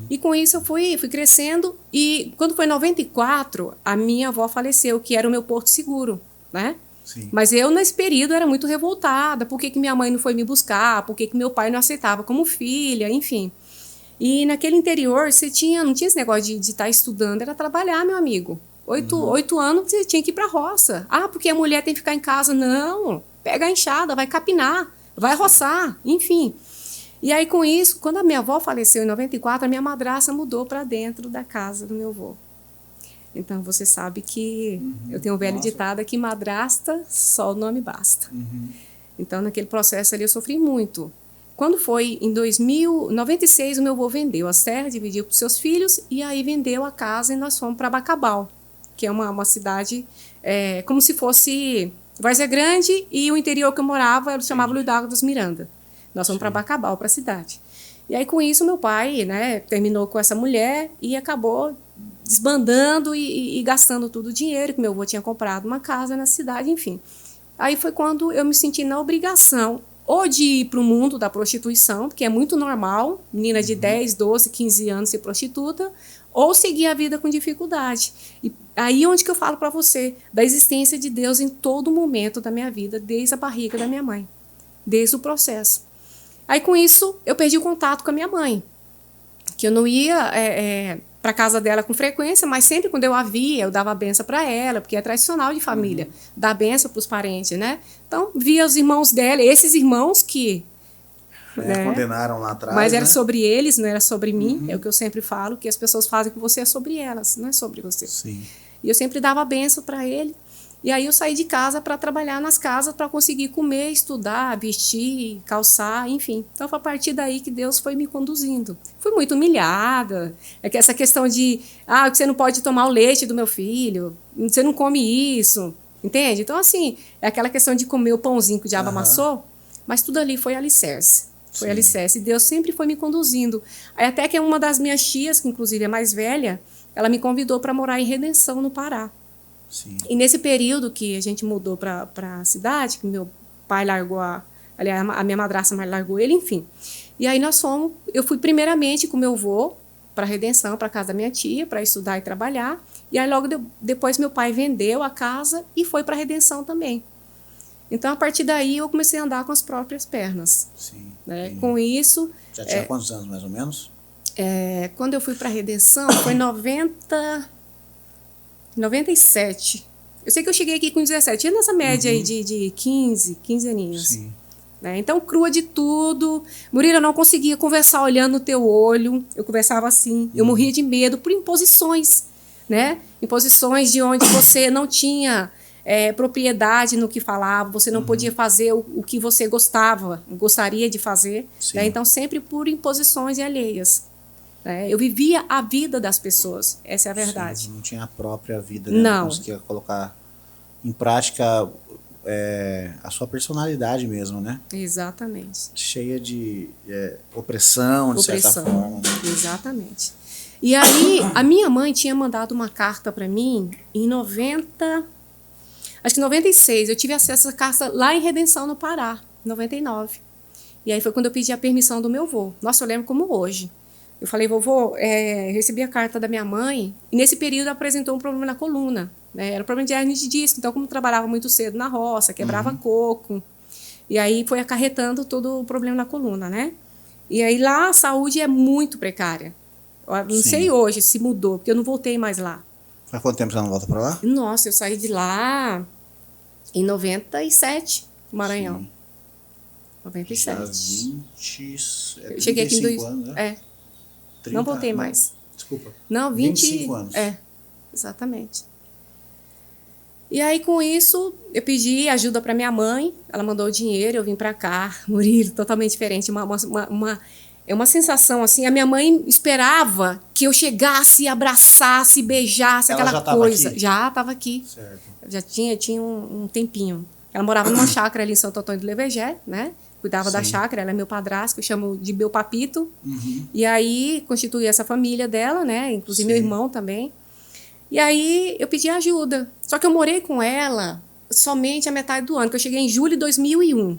E com isso eu fui crescendo, e quando foi em 94, a minha avó faleceu, que era o meu porto seguro, né? Sim. Mas eu, nesse período, era muito revoltada. Por que minha mãe não foi me buscar? Por que meu pai não aceitava como filha? Enfim. E naquele interior, não tinha esse negócio de estar estudando, era trabalhar, meu amigo. 8 anos, você tinha que ir para a roça. Ah, porque a mulher tem que ficar em casa. Não, pega a enxada, vai capinar, vai roçar, enfim. E aí, com isso, quando a minha avó faleceu em 94, a minha madrasta mudou para dentro da casa do meu avô. Então, você sabe que eu tenho um velho ditado que madrasta, só o nome basta. Então, naquele processo ali, eu sofri muito. Quando foi em 96, o meu avô vendeu as terras, dividiu para os seus filhos, e aí vendeu a casa e nós fomos para Bacabal, que é uma cidade como se fosse Várzea Grande, e o interior que eu morava, eu chamava Luiz d'Água dos Miranda. Nós fomos para Bacabal, para a cidade. E aí, com isso, meu pai, né, terminou com essa mulher e acabou desbandando e gastando todo o dinheiro, que meu avô tinha comprado uma casa na cidade, enfim. Aí foi quando eu me senti na obrigação ou de ir para o mundo da prostituição, que é muito normal, menina de 10, 12, 15 anos ser prostituta, ou seguir a vida com dificuldade. E aí onde que eu falo para você da existência de Deus em todo momento da minha vida, desde a barriga da minha mãe, desde o processo. Aí, com isso, eu perdi o contato com a minha mãe. que eu não ia para casa dela com frequência, mas sempre quando eu a via, eu dava a benção para ela, porque é tradicional de família, dar benção para os parentes, né? Então, via os irmãos dela, esses irmãos que... né, condenaram lá atrás, mas era né? sobre eles, não era sobre mim, é o que eu sempre falo, que as pessoas fazem com você é sobre elas, não é sobre você. Sim. E eu sempre dava a benção para ele. E aí eu saí de casa para trabalhar nas casas para conseguir comer, estudar, vestir, calçar, enfim. Então foi a partir daí que Deus foi me conduzindo. Fui muito humilhada. É que essa questão de, que você não pode tomar o leite do meu filho, você não come isso, entende? Então assim, é aquela questão de comer o pãozinho que o diabo amassou, mas tudo ali foi alicerce. Foi alicerce. E Deus sempre foi me conduzindo. Aí até que uma das minhas tias, que inclusive é mais velha, ela me convidou para morar em Redenção, no Pará. Sim. E nesse período que a gente mudou para a cidade, que meu pai largou, aliás, a minha madrasta largou ele, enfim. E aí eu fui primeiramente com meu avô para Redenção, para casa da minha tia, para estudar e trabalhar. E aí logo depois meu pai vendeu a casa e foi para Redenção também. Então, a partir daí, eu comecei a andar com as próprias pernas. Sim. Né? Com isso... Já tinha quantos anos, mais ou menos? Quando eu fui para a Redenção, foi em 97. Eu sei que eu cheguei aqui com 17. E nessa média aí de 15 aninhos. Sim. Né? Então, crua de tudo. Murilo, eu não conseguia conversar olhando no teu olho. Eu conversava assim. Eu morria de medo por imposições. Né? Imposições de onde você não tinha... propriedade no que falava, você não podia fazer o que você gostaria de fazer, né? Então sempre por imposições e alheias, né? Eu vivia a vida das pessoas, essa é a verdade. Sim, não tinha a própria vida, né? Não conseguia colocar em prática a sua personalidade mesmo, né? Exatamente. Cheia de opressão, de certa forma. Exatamente. E aí a minha mãe tinha mandado uma carta para mim em 96, eu tive acesso a essa carta lá em Redenção, no Pará, em 99. E aí foi quando eu pedi a permissão do meu avô. Nossa, eu lembro como hoje. Eu falei, vovô, recebi a carta da minha mãe, e nesse período apresentou um problema na coluna. Né? Era um problema de hernia de disco, então como eu trabalhava muito cedo na roça, quebrava coco, e aí foi acarretando todo o problema na coluna, né? E aí lá a saúde é muito precária. Eu não sei hoje se mudou, porque eu não voltei mais lá. Faz quanto tempo você não volta para lá? Nossa, eu saí de lá... em 97, Maranhão. Sim. 97. Já 20... eu cheguei aqui em anos, né? 30, não voltei mais. Desculpa. Não, 25 anos. Exatamente. E aí, com isso, eu pedi ajuda para minha mãe. Ela mandou o dinheiro, eu vim para cá. Murilo, totalmente diferente. É uma sensação assim. A minha mãe esperava que eu chegasse, abraçasse, beijasse, ela aquela já coisa. Aqui? Já estava aqui. Certo. Já tinha um tempinho. Ela morava numa chácara ali em Santo Antônio do Levergé, né? Cuidava da chácara, ela é meu padrasto, que eu chamo de meu papito. E aí, constituí essa família dela, né? Inclusive meu irmão também. E aí, eu pedi ajuda. Só que eu morei com ela somente a metade do ano, que eu cheguei em julho de 2001.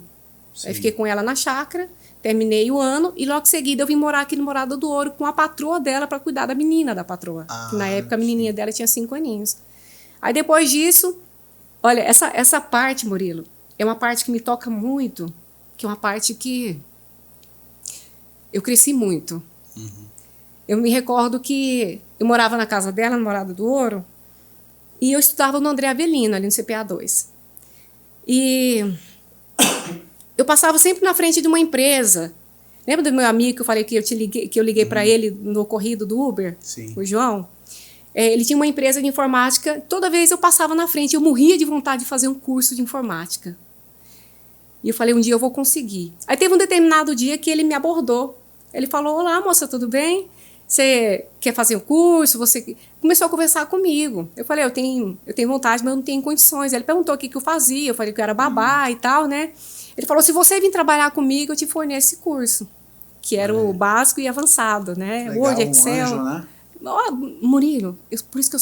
Aí fiquei com ela na chácara, terminei o ano, e logo em seguida eu vim morar aqui no Morada do Ouro com a patroa dela para cuidar da menina da patroa. Que na época a menininha dela tinha 5 aninhos. Aí depois disso, olha, essa parte, Murilo, é uma parte que me toca muito, que é uma parte que eu cresci muito. Eu me recordo que eu morava na casa dela, no Morada do Ouro, e eu estudava no André Avelino, ali no CPA 2. E eu passava sempre na frente de uma empresa. Lembra do meu amigo que eu falei que eu liguei para ele no ocorrido do Uber? Sim. O João? Ele tinha uma empresa de informática. Toda vez eu passava na frente, eu morria de vontade de fazer um curso de informática. E eu falei, um dia eu vou conseguir. Aí teve um determinado dia que ele me abordou. Ele falou, olá, moça, tudo bem? Você quer fazer um curso? Você começou a conversar comigo. Eu falei, eu tenho vontade, mas eu não tenho condições. Ele perguntou o que eu fazia. Eu falei que eu era babá e tal, né? Ele falou, se você vir trabalhar comigo, eu te forneço esse curso. Que era o básico e avançado, né? Legal, Word, Excel. Um anjo, né? Oh, Murilo, por isso que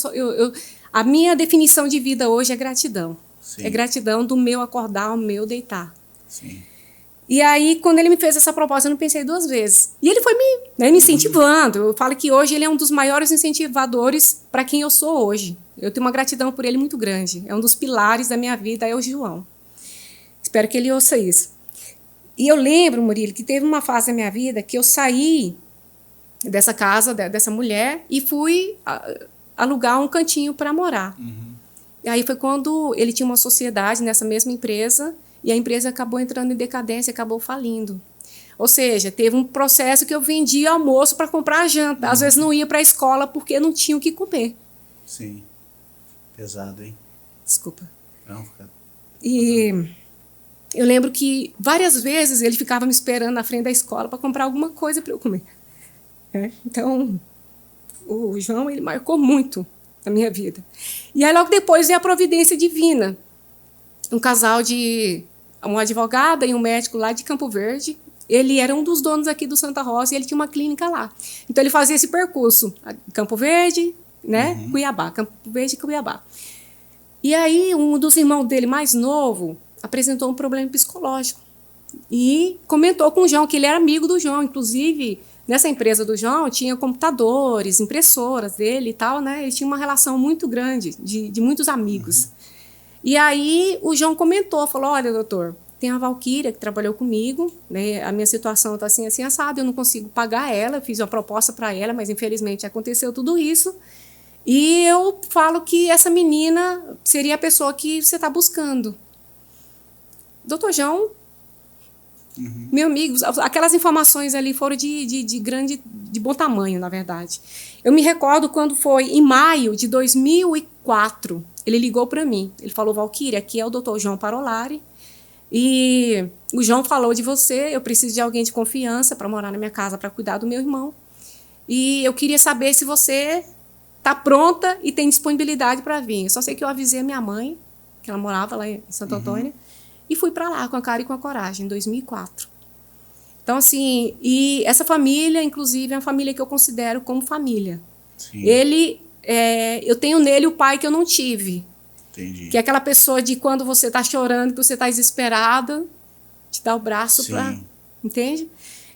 a minha definição de vida hoje é gratidão. Sim. É gratidão do meu acordar ao meu deitar. Sim. E aí, quando ele me fez essa proposta, eu não pensei 2 vezes. E ele foi me incentivando. Eu falo que hoje ele é um dos maiores incentivadores para quem eu sou hoje. Eu tenho uma gratidão por ele muito grande. É um dos pilares da minha vida, é o João. Espero que ele ouça isso. E eu lembro, Murilo, que teve uma fase da minha vida que eu saí dessa casa, dessa mulher, e fui alugar um cantinho para morar. E aí foi quando ele tinha uma sociedade nessa mesma empresa, e a empresa acabou entrando em decadência, acabou falindo. Ou seja, teve um processo que eu vendia almoço para comprar janta. Às vezes não ia para a escola porque não tinha o que comer. Sim. Pesado, hein? Desculpa. Não, cara. E eu lembro que várias vezes ele ficava me esperando na frente da escola para comprar alguma coisa para eu comer. Então, o João, ele marcou muito a minha vida. E aí, logo depois, veio a providência divina. Um casal uma advogada e um médico lá de Campo Verde. Ele era um dos donos aqui do Santa Rosa e ele tinha uma clínica lá. Então, ele fazia esse percurso. Campo Verde, né? Cuiabá. Campo Verde e Cuiabá. E aí, um dos irmãos dele mais novo apresentou um problema psicológico. E comentou com o João, que ele era amigo do João. Inclusive, nessa empresa do João, tinha computadores, impressoras dele e tal, né? Ele tinha uma relação muito grande, de muitos amigos. E aí, o João comentou, falou, olha, doutor, tem a Valquíria que trabalhou comigo, né? A minha situação está assim, assim, assada, eu não consigo pagar ela, eu fiz uma proposta para ela, mas infelizmente aconteceu tudo isso. E eu falo que essa menina seria a pessoa que você está buscando. Doutor João, meu amigo, aquelas informações ali foram de bom tamanho, na verdade. Eu me recordo quando foi em maio de 2004, ele ligou para mim. Ele falou, Valquíria, aqui é o doutor João Parolari, e o João falou de você, eu preciso de alguém de confiança para morar na minha casa, para cuidar do meu irmão. E eu queria saber se você está pronta e tem disponibilidade para vir. Eu só sei que eu avisei a minha mãe, que ela morava lá em Santo Antônio, e fui para lá com a cara e com a coragem, em 2004. Então, assim, e essa família, inclusive, é uma família que eu considero como família. Sim. Eu tenho nele o pai que eu não tive. Entendi. Que é aquela pessoa de quando você está chorando, que você está desesperada, te dá o braço para... Entende?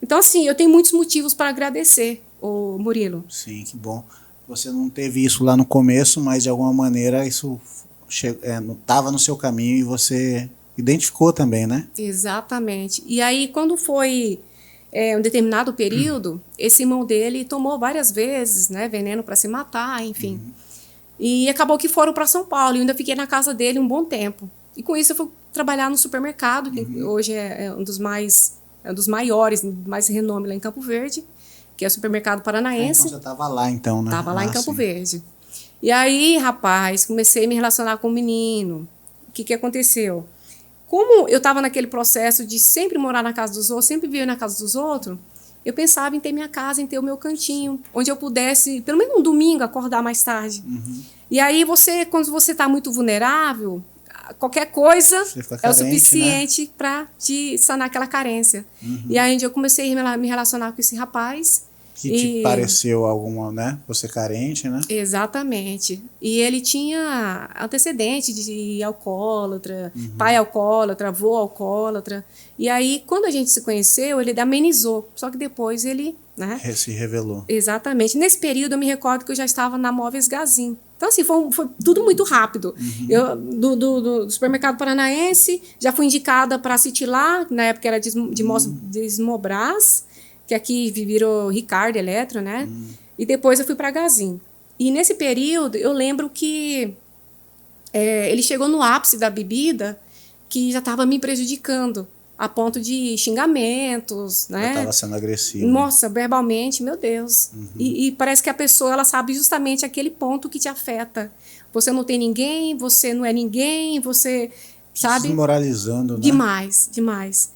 Então, assim, eu tenho muitos motivos para agradecer, o Murilo. Sim, que bom. Você não teve isso lá no começo, mas de alguma maneira isso estava no seu caminho e você identificou também, né? Exatamente. E aí, quando foi um determinado período, esse irmão dele tomou várias vezes, né, veneno para se matar, enfim. E acabou que foram para São Paulo. E eu ainda fiquei na casa dele um bom tempo. E com isso eu fui trabalhar no supermercado, que hoje é um dos maiores, mais renome lá em Campo Verde, que é o Supermercado Paranaense. Então você estava lá, então, né? Estava lá em Campo Verde. E aí, rapaz, comecei a me relacionar com o menino. O que aconteceu? Como eu estava naquele processo de sempre morar na casa dos outros, sempre viver na casa dos outros, eu pensava em ter minha casa, em ter o meu cantinho, onde eu pudesse, pelo menos um domingo, acordar mais tarde. E aí, quando você está muito vulnerável, qualquer coisa é o suficiente, né, para te sanar aquela carência. E aí eu comecei a me relacionar com esse rapaz. Que te pareceu alguma, né? Você carente, né? Exatamente. E ele tinha antecedente de alcoólatra, pai alcoólatra, avô alcoólatra. E aí, quando a gente se conheceu, ele amenizou. Só que depois ele, né? Se revelou. Exatamente. Nesse período, eu me recordo que eu já estava na Móveis Gazin. Então, assim, foi tudo muito rápido. Eu, do Supermercado Paranaense, já fui indicada para a Citilá, na época era de Esmobras, que aqui virou Ricardo Eletro, né? E depois eu fui para Gazin. E nesse período, eu lembro que ele chegou no ápice da bebida, que já estava me prejudicando, a ponto de xingamentos, né? Eu estava sendo agressivo. Nossa, verbalmente, meu Deus. E parece que a pessoa, ela sabe justamente aquele ponto que te afeta. Você não tem ninguém, você não é ninguém, você, sabe? Desmoralizando, né? Demais, demais.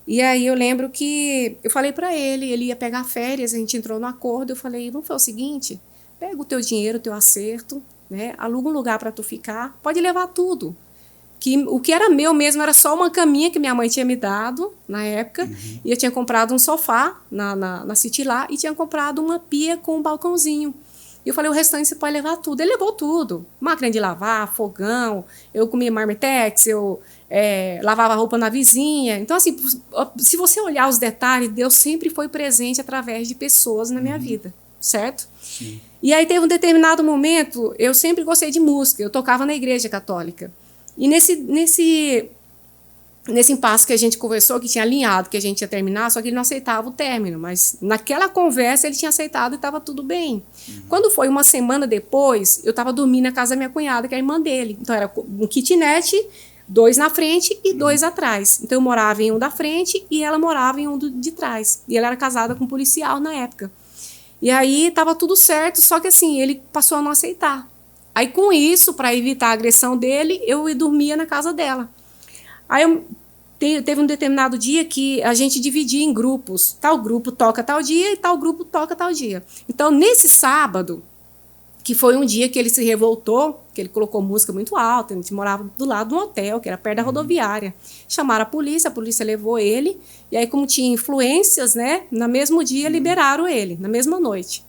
E aí eu lembro que eu falei para ele ia pegar férias, a gente entrou no acordo, eu falei, vamos fazer o seguinte, pega o teu dinheiro, o teu acerto, né? Aluga um lugar para tu ficar, pode levar tudo. Que o que era meu mesmo era só uma caminha que minha mãe tinha me dado na época, e eu tinha comprado um sofá na City lá e tinha comprado uma pia com um balcãozinho. E eu falei, o restante você pode levar tudo. Ele levou tudo. Máquina de lavar, fogão, eu comia marmitex, eu lavava roupa na vizinha. Então, assim, se você olhar os detalhes, Deus sempre foi presente através de pessoas na minha vida, certo? Sim. E aí teve um determinado momento, eu sempre gostei de música, eu tocava na igreja católica. E nesse impasse que a gente conversou, que tinha alinhado, que a gente ia terminar, só que ele não aceitava o término. Mas naquela conversa ele tinha aceitado e estava tudo bem. Quando foi uma semana depois, eu estava dormindo na casa da minha cunhada, que é a irmã dele. Então era um kitnet, 2 na frente e 2 atrás. Então eu morava em um da frente e ela morava em um de trás. E ela era casada com um policial na época. E aí estava tudo certo, só que assim, ele passou a não aceitar. Aí com isso, para evitar a agressão dele, eu dormia na casa dela. Aí teve um determinado dia que a gente dividia em grupos. Tal grupo toca tal dia e tal grupo toca tal dia. Então, nesse sábado, que foi um dia que ele se revoltou, que ele colocou música muito alta, a gente morava do lado de um hotel, que era perto da rodoviária. Chamaram a polícia levou ele, e aí como tinha influências, né, no mesmo dia liberaram ele, na mesma noite.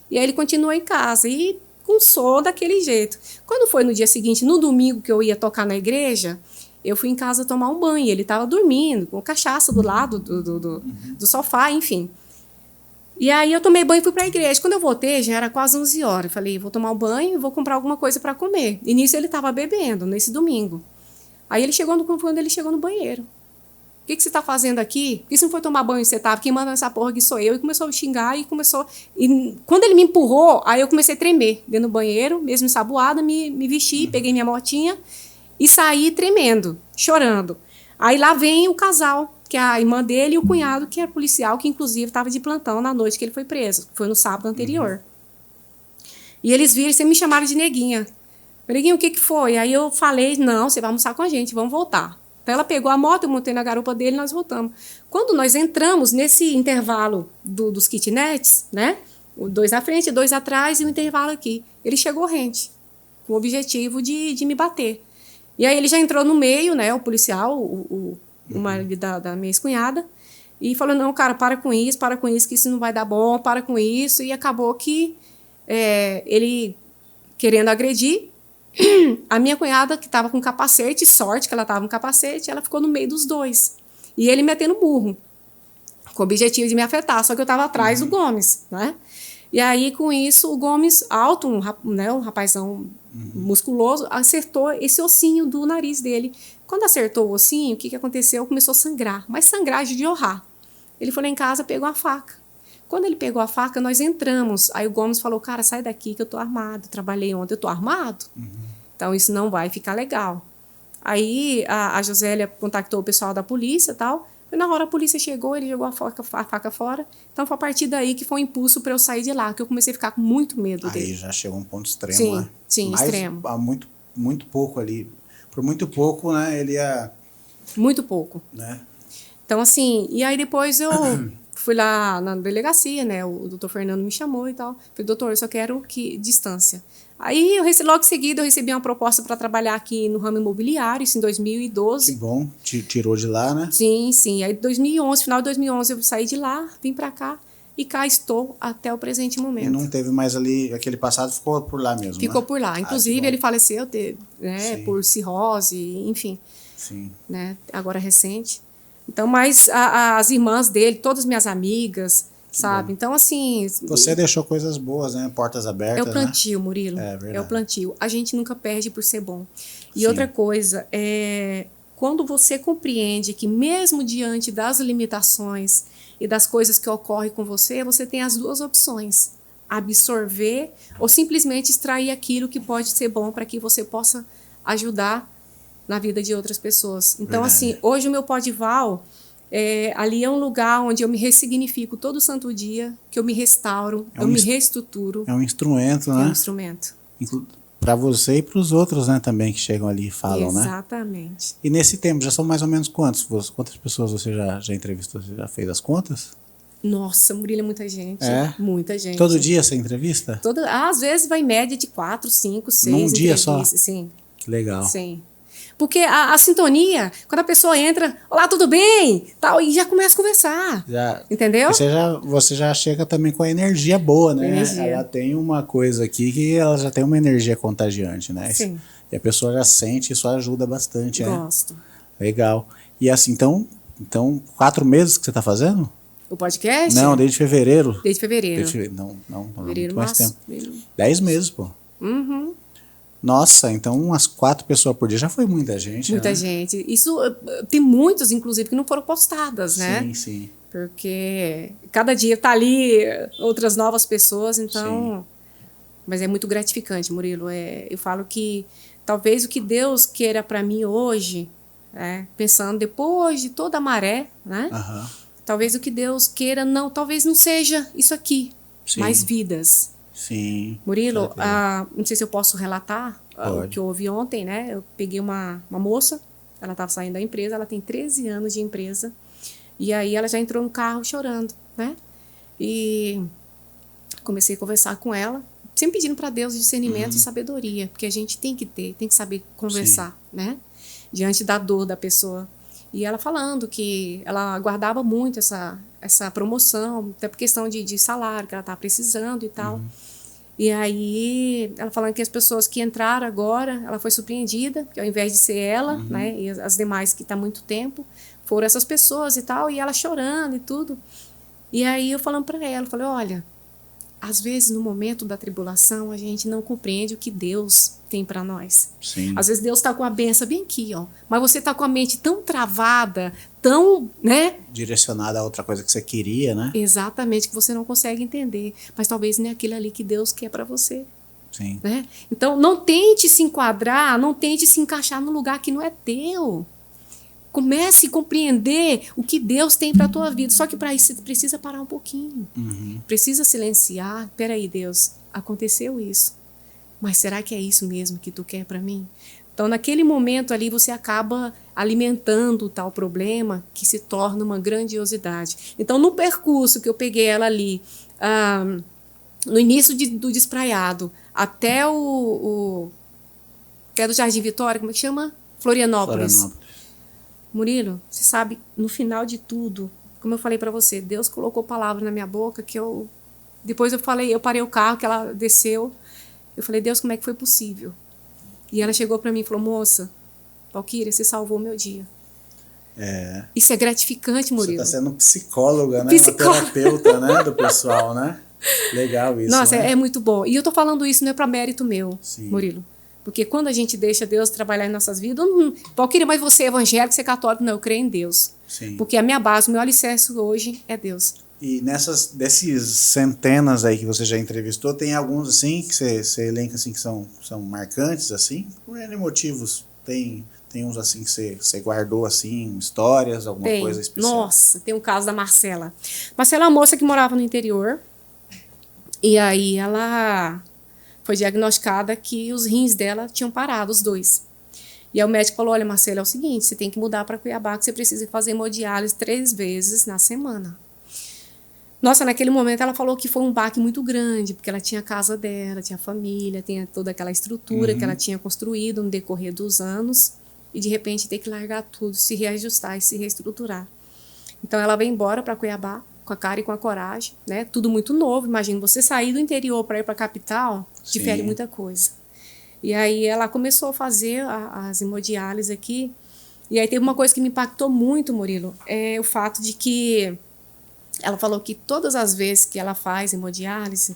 E aí ele continuou em casa, e com som daquele jeito. Quando foi no dia seguinte, no domingo que eu ia tocar na igreja, eu fui em casa tomar um banho, ele estava dormindo, com cachaça do lado do sofá, enfim. E aí eu tomei banho e fui para a igreja. Quando eu voltei, já era quase 11 horas. Eu falei, vou tomar um banho e vou comprar alguma coisa para comer. E nisso ele estava bebendo, nesse domingo. Aí quando ele chegou no banheiro. O que você está fazendo aqui? Por que você não foi tomar banho? Você estava? Quem manda nessa porra aqui sou eu. E começou a xingar e começou... E quando ele me empurrou, aí eu comecei a tremer dentro do banheiro, mesmo ensaboada, me vesti, peguei minha motinha e saí tremendo, chorando. Aí lá vem o casal, que é a irmã dele e o cunhado, que é policial, que inclusive estava de plantão na noite que ele foi preso. Foi no sábado anterior. E eles viram e sempre me chamaram de neguinha. Neguinha, o que foi? Aí eu falei, não, você vai almoçar com a gente, vamos voltar. Então ela pegou a moto, eu montei na garupa dele e nós voltamos. Quando nós entramos nesse intervalo dos kitnets, né? 2 na frente, 2 atrás e o intervalo aqui. Ele chegou rente, com o objetivo de me bater. E aí ele já entrou no meio, né? O policial, o marido da minha ex-cunhada, e falou, não, cara, para com isso, que isso não vai dar bom, para com isso. E acabou que ele querendo agredir, a minha cunhada, que estava com capacete, sorte que ela estava com capacete, ela ficou no meio dos dois. E ele metendo burro, com o objetivo de me afetar, só que eu estava atrás do Gomes, né? E aí, com isso, o Gomes, alto, um rapazão musculoso, acertou esse ossinho do nariz dele. Quando acertou o ossinho, o que aconteceu? Começou a sangrar, mas sangrar de jorrar. Ele foi lá em casa, pegou a faca. Quando ele pegou a faca, nós entramos. Aí o Gomes falou, cara, sai daqui que eu tô armado. Trabalhei ontem, eu tô armado. Então isso não vai ficar legal. Aí a Josélia contactou o pessoal da polícia e tal. E na hora a polícia chegou, ele jogou a faca fora. Então foi a partir daí que foi um impulso para eu sair de lá, que eu comecei a ficar com muito medo dele. Aí já chegou um ponto extremo, sim, né? Sim, mas extremo. Há muito pouco ali. Por muito pouco, né? Ele ia... Muito pouco. Né? Então assim, e aí depois eu... Fui lá na delegacia, né? O doutor Fernando me chamou e tal. Falei, doutor, eu só quero distância. Aí, logo em seguida, eu recebi uma proposta para trabalhar aqui no ramo imobiliário, isso em 2012. Que bom, tirou de lá, né? Sim, sim. Aí, 2011, final de 2011, eu saí de lá, vim para cá e cá estou até o presente momento. E não teve mais ali, aquele passado ficou por lá mesmo, Ficou né? por lá. Inclusive, ele faleceu, né, por cirrose, enfim. Sim. Né, agora recente. Então, mas as irmãs dele, todas minhas amigas, sabe? Bom. Então, assim... Você deixou coisas boas, né? Portas abertas, é o plantio, né? Murilo. É verdade. É o plantio. A gente nunca perde por ser bom. E Sim. outra coisa, quando você compreende que mesmo diante das limitações e das coisas que ocorrem com você, você tem as duas opções. Absorver ou simplesmente extrair aquilo que pode ser bom para que você possa ajudar na vida de outras pessoas. Então, verdade. Assim, hoje o meu Podival, ali é um lugar onde eu me ressignifico todo santo dia, que eu me restauro, eu me reestruturo. É um instrumento, né? É um instrumento. Para você e para os outros, né, também, que chegam ali e falam, exatamente. né? Exatamente. E nesse tempo, já são mais ou menos quantas pessoas você já entrevistou? Você já fez as contas? Nossa, Murilo, é muita gente. Muita gente. Todo dia essa entrevista? Às vezes vai em média de 4, 5, 6 num dia só? Sim. Que legal. Sim. Porque a sintonia, quando a pessoa entra, olá, tudo bem? Tal, e já começa a conversar. Entendeu? Você já chega também com a energia boa, né? Energia. Ela tem uma coisa aqui que ela já tem uma energia contagiante, né? Sim. E a pessoa já sente, isso ajuda bastante, né? Gosto. Legal. E assim, então 4 meses que você está fazendo? O podcast? Não, desde fevereiro. Desde fevereiro. Não, Fevereiro, muito mais março. tempo. 10 meses, pô. Uhum. Nossa, então umas 4 pessoas por dia já foi muita gente. Muita né? gente. Isso tem muitos, inclusive, que não foram postadas, né? Sim, sim. Porque cada dia tá ali outras novas pessoas, então... Sim. Mas é muito gratificante, Murilo. Eu falo que talvez o que Deus queira para mim hoje, pensando depois de toda a maré, né? Aham. Talvez o que Deus queira, talvez não seja isso aqui, Sim. mais vidas. Sim. Murilo, não sei se eu posso relatar o que eu ouvi ontem, né? Eu peguei uma moça, ela estava saindo da empresa, ela tem 13 anos de empresa, e aí ela já entrou no carro chorando, né? E comecei a conversar com ela, sempre pedindo para Deus discernimento e sabedoria, porque a gente tem que saber conversar, né? Diante da dor da pessoa. E ela falando que ela aguardava muito essa promoção, até por questão de salário, que ela estava precisando e tal. E aí, ela falando que as pessoas que entraram agora, ela foi surpreendida, que ao invés de ser ela, né, e as demais que estão há muito tempo, foram essas pessoas e tal, e ela chorando e tudo. E aí eu falando para ela, falei, olha, às vezes no momento da tribulação a gente não compreende o que Deus tem para nós. Sim. Às vezes Deus está com a benção bem aqui, ó, mas você está com a mente tão travada, tão, né? Direcionada a outra coisa que você queria, né? Exatamente, que você não consegue entender. Mas talvez não é aquilo ali que Deus quer para você. Sim. Né? Então, não tente se enquadrar, não tente se encaixar num lugar que não é teu. Comece a compreender o que Deus tem para a tua vida. Só que para isso você precisa parar um pouquinho. Precisa silenciar. Peraí, Deus, aconteceu isso. Mas será que é isso mesmo que tu quer para mim? Então, naquele momento ali, você acaba alimentando tal problema que se torna uma grandiosidade. Então, no percurso que eu peguei ela ali, no início do Despraiado, até até do Jardim Vitória, como é que chama? Florianópolis. Murilo, você sabe, no final de tudo, como eu falei para você, Deus colocou palavras na minha boca que depois eu parei o carro, que ela desceu, eu falei, Deus, como é que foi possível? E ela chegou para mim e falou, moça, Valquíria, você salvou o meu dia. Isso é gratificante, Murilo. Você está sendo psicóloga, né? Uma terapeuta, né, do pessoal, né? Legal isso, Nossa, né? é muito bom. E eu tô falando isso não é para mérito meu, Sim. Murilo. Porque quando a gente deixa Deus trabalhar em nossas vidas, Valquíria, mas você é evangélico, você é católico? Não, eu creio em Deus. Sim. Porque a minha base, o meu alicerce hoje é Deus. E desses centenas aí que você já entrevistou, tem alguns assim que você elenca assim que são marcantes assim? Por N motivos. Tem uns assim que você guardou assim, histórias, alguma coisa especial? Nossa, tem um caso da Marcela. Marcela é uma moça que morava no interior. E aí ela foi diagnosticada que os rins dela tinham parado, os 2. E aí o médico falou, olha, Marcela, é o seguinte, você tem que mudar para Cuiabá, que você precisa fazer hemodiálise 3 vezes na semana. Nossa, naquele momento ela falou que foi um baque muito grande, porque ela tinha a casa dela, tinha a família, tinha toda aquela estrutura que ela tinha construído no decorrer dos anos, e de repente ter que largar tudo, se reajustar e se reestruturar. Então ela veio embora para Cuiabá, com a cara e com a coragem, né? Tudo muito novo. Imagina, você sair do interior para ir para a capital, difere muita coisa. E aí ela começou a fazer as hemodiálises aqui. E aí teve uma coisa que me impactou muito, Murilo, é o fato de que ela falou que todas as vezes que ela faz hemodiálise,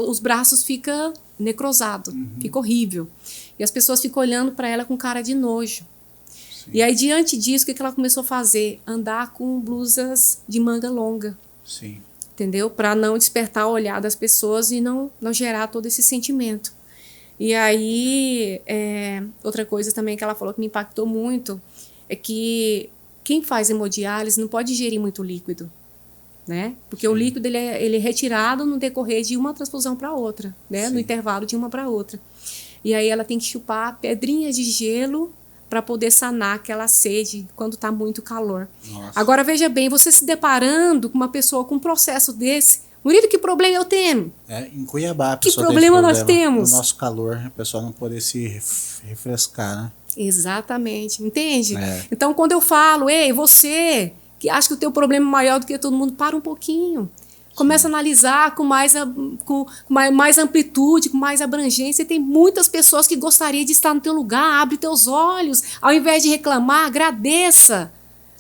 os braços ficam necrosados, fica horrível. E as pessoas ficam olhando para ela com cara de nojo. Sim. E aí, diante disso, o que ela começou a fazer? Andar com blusas de manga longa. Sim. Entendeu? Para não despertar o olhar das pessoas e não gerar todo esse sentimento. E aí, outra coisa também que ela falou que me impactou muito é que quem faz hemodiálise não pode ingerir muito líquido, né? Porque o líquido ele é retirado no decorrer de uma transfusão para outra, né? No intervalo de uma para outra. E aí ela tem que chupar pedrinhas de gelo para poder sanar aquela sede quando está muito calor. Nossa. Agora, veja bem, você se deparando com uma pessoa com um processo desse, Murilo, que problema eu tenho? Em Cuiabá, a que pessoa problema tem nós temos? No nosso calor, a pessoa não poder se refrescar, né? Exatamente, entende? Então, quando eu falo, ei, você que acha que o teu problema é maior do que todo mundo, para um pouquinho. Começa a analisar com mais amplitude, com mais abrangência. E tem muitas pessoas que gostariam de estar no teu lugar. Abre teus olhos. Ao invés de reclamar, agradeça.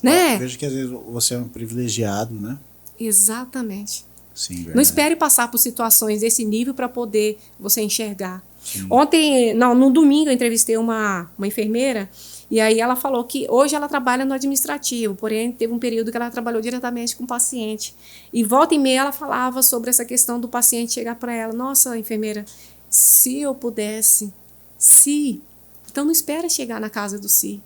Né? Veja que às vezes você é um privilegiado, né? Exatamente. Sim, verdade. Não espere passar por situações desse nível para poder você enxergar. Sim. Ontem, no domingo, eu entrevistei uma enfermeira e aí ela falou que hoje ela trabalha no administrativo, porém teve um período que ela trabalhou diretamente com o paciente. E volta e meia ela falava sobre essa questão do paciente chegar para ela, nossa, enfermeira, se eu pudesse, se... Então não espera chegar na casa do si,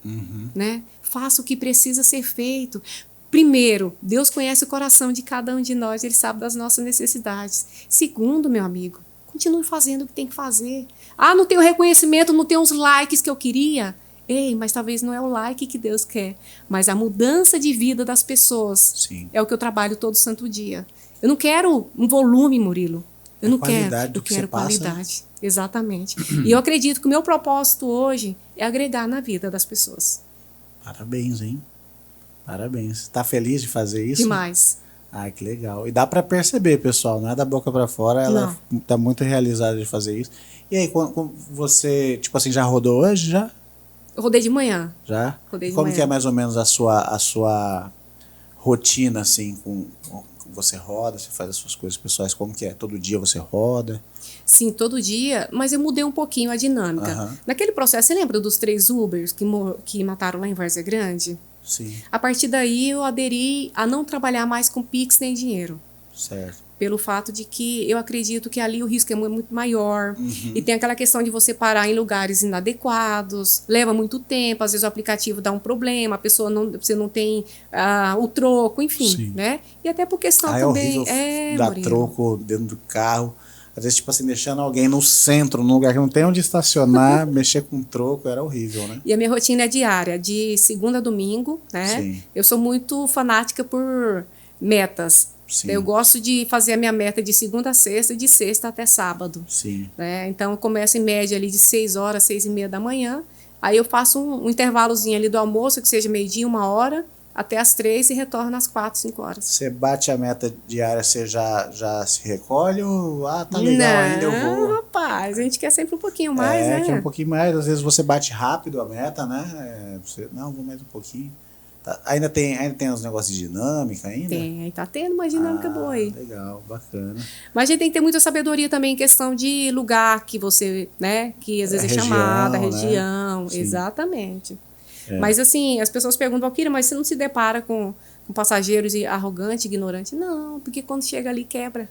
né? Faça o que precisa ser feito. Primeiro, Deus conhece o coração de cada um de nós, Ele sabe das nossas necessidades. Segundo, meu amigo, continue fazendo o que tem que fazer. Ah, não tem o reconhecimento, não tem os likes que eu queria. Ei, mas talvez não é o like que Deus quer, mas a mudança de vida das pessoas. Sim. É o que eu trabalho todo santo dia. Eu não quero um volume, Murilo. Eu não quero, eu quero qualidade. Exatamente. E eu acredito que o meu propósito hoje é agregar na vida das pessoas. Parabéns, hein? Parabéns. Tá feliz de fazer isso? Demais. Ah, que legal. E dá pra perceber, pessoal, não é da boca pra fora, ela tá muito realizada de fazer isso. E aí, quando você, tipo assim, já rodou hoje, já? Eu rodei de manhã. Já? Rodei de Como manhã. que é mais ou menos a sua rotina, assim, com você roda, você faz as suas coisas pessoais, como que é? Todo dia você roda? Sim, todo dia, mas eu mudei um pouquinho a dinâmica. Naquele processo, você lembra dos 3 Ubers que mataram lá em Várzea Grande? Sim. A partir daí, eu aderi a não trabalhar mais com Pix nem dinheiro. Certo. Pelo fato de que eu acredito que ali o risco é muito maior. E tem aquela questão de você parar em lugares inadequados, leva muito tempo, às vezes o aplicativo dá um problema, a pessoa você não tem o troco, enfim, Sim. né? E até por questão É também... horrível dar troco dentro do carro. Às vezes, tipo assim, deixando alguém no centro, num lugar que não tem onde estacionar, mexer com troco, era horrível, né? E a minha rotina é diária, de segunda a domingo, né? Sim. Eu sou muito fanática por metas. Sim. Eu gosto de fazer a minha meta de segunda a sexta e de sexta até sábado. Sim. Né? Então, eu começo em média ali de 6 horas, 6:30 da manhã. Aí eu faço um intervalozinho ali do almoço, que seja meio-dia, 1 hora, até as 3 e retorno às 4, 5 horas. Você bate a meta diária, você já se recolhe ou, tá legal, ainda eu vou? Não, rapaz, a gente quer sempre um pouquinho mais, né? Quer um pouquinho mais, às vezes você bate rápido a meta, né? Não, vou mais um pouquinho. Tá, ainda tem os negócios de dinâmica ainda? Tem, tá tendo uma dinâmica boa aí. Legal, bacana. Mas a gente tem que ter muita sabedoria também em questão de lugar que você, né, que às vezes é chamada, região, né? Exatamente. Mas assim, as pessoas perguntam, Valquíria, mas você não se depara com passageiros arrogantes, ignorantes? Não, porque quando chega ali quebra.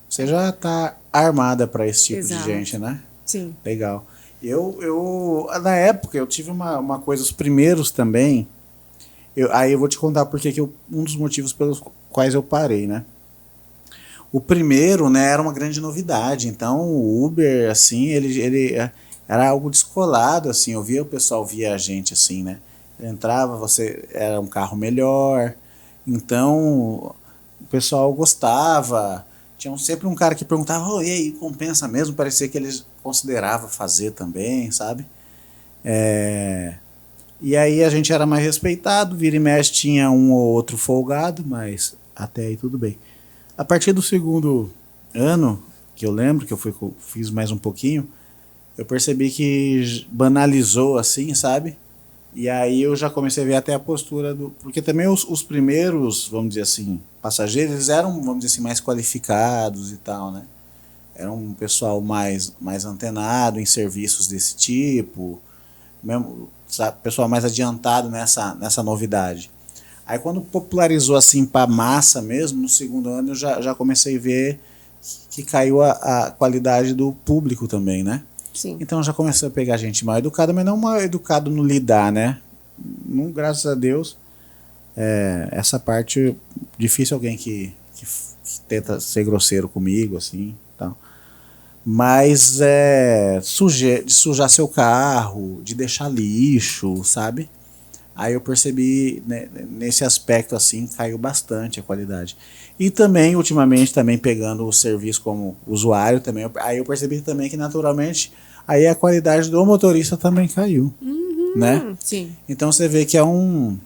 Você já tá armada para esse tipo de gente, né? Sim. Legal. Eu na época, eu tive uma coisa, os primeiros também, aí eu vou te contar porque um dos motivos pelos quais eu parei, né? O primeiro, né, era uma grande novidade, então o Uber, assim, ele era algo descolado, assim, o pessoal via a gente, assim, né? Ele entrava, era um carro melhor, então o pessoal gostava, tinha sempre um cara que perguntava, e aí, compensa mesmo? Parecia que eles consideravam fazer também, sabe? E aí a gente era mais respeitado, vira e mexe tinha um ou outro folgado, mas até aí tudo bem. A partir do segundo ano, que eu lembro, que fiz mais um pouquinho, eu percebi que banalizou assim, sabe? E aí eu já comecei a ver até a postura porque também os primeiros, vamos dizer assim, passageiros, eles eram, vamos dizer assim, mais qualificados e tal, né? Era um pessoal mais antenado em serviços desse tipo, mesmo, sabe, pessoal mais adiantado nessa novidade. Aí quando popularizou assim para massa mesmo, no segundo ano eu já comecei a ver que caiu a qualidade do público também, né? Sim. Então já começou a pegar gente mal educada, mas não mal educado no lidar, né? Não, graças a Deus, essa parte, difícil alguém que tenta ser grosseiro comigo, assim, tal. Mas de sujar seu carro, de deixar lixo, sabe? Aí eu percebi, né, nesse aspecto assim, caiu bastante a qualidade. E também, ultimamente, também pegando o serviço como usuário, também, aí eu percebi também que naturalmente aí a qualidade do motorista também caiu, né? Sim. Então você vê que um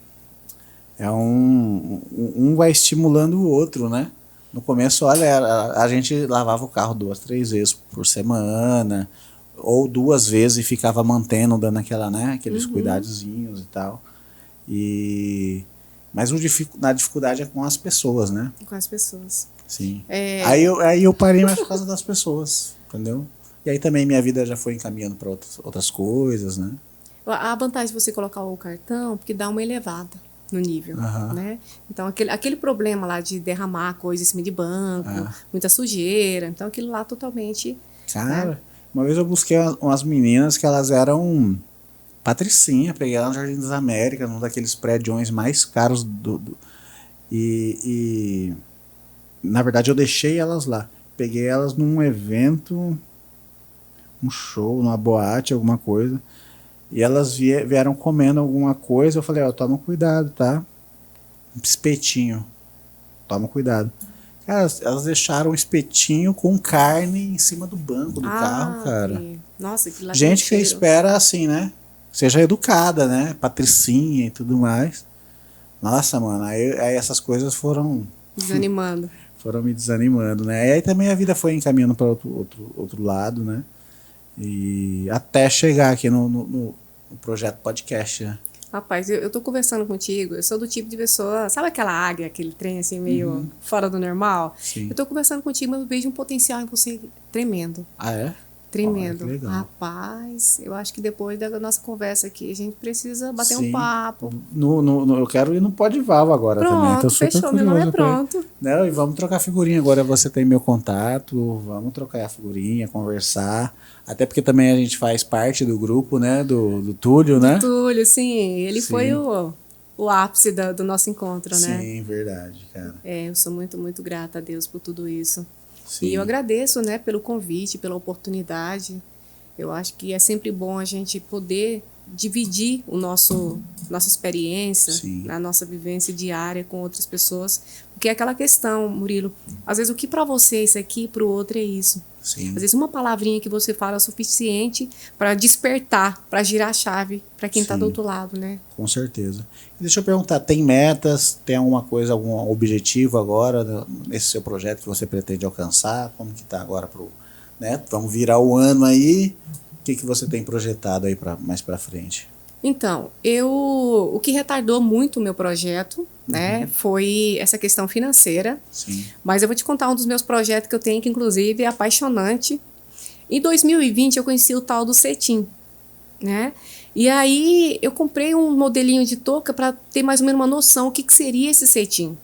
vai estimulando o outro, né? No começo, olha, a gente lavava o carro 2, 3 vezes por semana, ou 2 vezes e ficava mantendo, dando aqueles cuidadozinhos e tal. Mas a dificuldade é com as pessoas, né? Com as pessoas. Sim. Aí eu parei mais por causa das pessoas, entendeu? E aí também minha vida já foi encaminhando para outras coisas, né? A vantagem de você colocar o cartão, porque dá uma elevada no nível, né? Então, aquele problema lá de derramar coisa em cima de banco, muita sujeira, então aquilo lá totalmente... Cara, né? uma vez eu busquei umas meninas que elas eram patricinha, peguei ela no Jardim das Américas, num daqueles prédios mais caros e na verdade eu deixei elas lá. Peguei elas num evento, um show, numa boate, alguma coisa. E elas vieram comendo alguma coisa. Eu falei, ó, toma cuidado, tá? Um espetinho. Toma cuidado. Cara, elas deixaram um espetinho com carne em cima do banco do carro, cara. Nossa, que lá gente que espera assim, né? Seja educada, né? Patricinha e tudo mais. Nossa, mano, aí essas coisas foram... desanimando. Foram me desanimando, né? E aí também a vida foi encaminhando para outro lado, né? E até chegar aqui no projeto podcast, né? Rapaz, eu tô conversando contigo, eu sou do tipo de pessoa, sabe aquela águia, aquele trem assim meio fora do normal? Sim. Eu tô conversando contigo, mas eu vejo um potencial em você tremendo. Ah, é? Tremendo. Olha, que legal. Rapaz, eu acho que depois da nossa conversa aqui, a gente precisa bater um papo. Eu quero ir no Podival agora também. Tô super fechou, curioso, meu nome é pronto. Não, e vamos trocar figurinha. Agora você tem meu contato, vamos trocar a figurinha, conversar. Até porque também a gente faz parte do grupo, né? Do Túlio, né? Túlio, sim. Ele foi o ápice do nosso encontro, né? Sim, verdade, cara. Eu sou muito, muito grata a Deus por tudo isso. Sim. E eu agradeço, né, pelo convite, pela oportunidade. Eu acho que é sempre bom a gente poder dividir nossa experiência, a nossa vivência diária com outras pessoas. Porque é aquela questão, Murilo, às vezes o que para você é isso aqui, para o outro é isso. Sim. Às vezes uma palavrinha que você fala é o suficiente para despertar, para girar a chave para quem está do outro lado, né? Com certeza. E deixa eu perguntar, tem metas, tem alguma coisa, algum objetivo agora nesse seu projeto que você pretende alcançar? Como que tá agora né? Vamos virar o ano aí. O que você tem projetado aí mais para frente? Então, o que retardou muito o meu projeto, né, foi essa questão financeira. Sim. Mas eu vou te contar um dos meus projetos que eu tenho, que inclusive é apaixonante. Em 2020 eu conheci o tal do cetim, né? E aí eu comprei um modelinho de touca para ter mais ou menos uma noção o que seria esse cetim.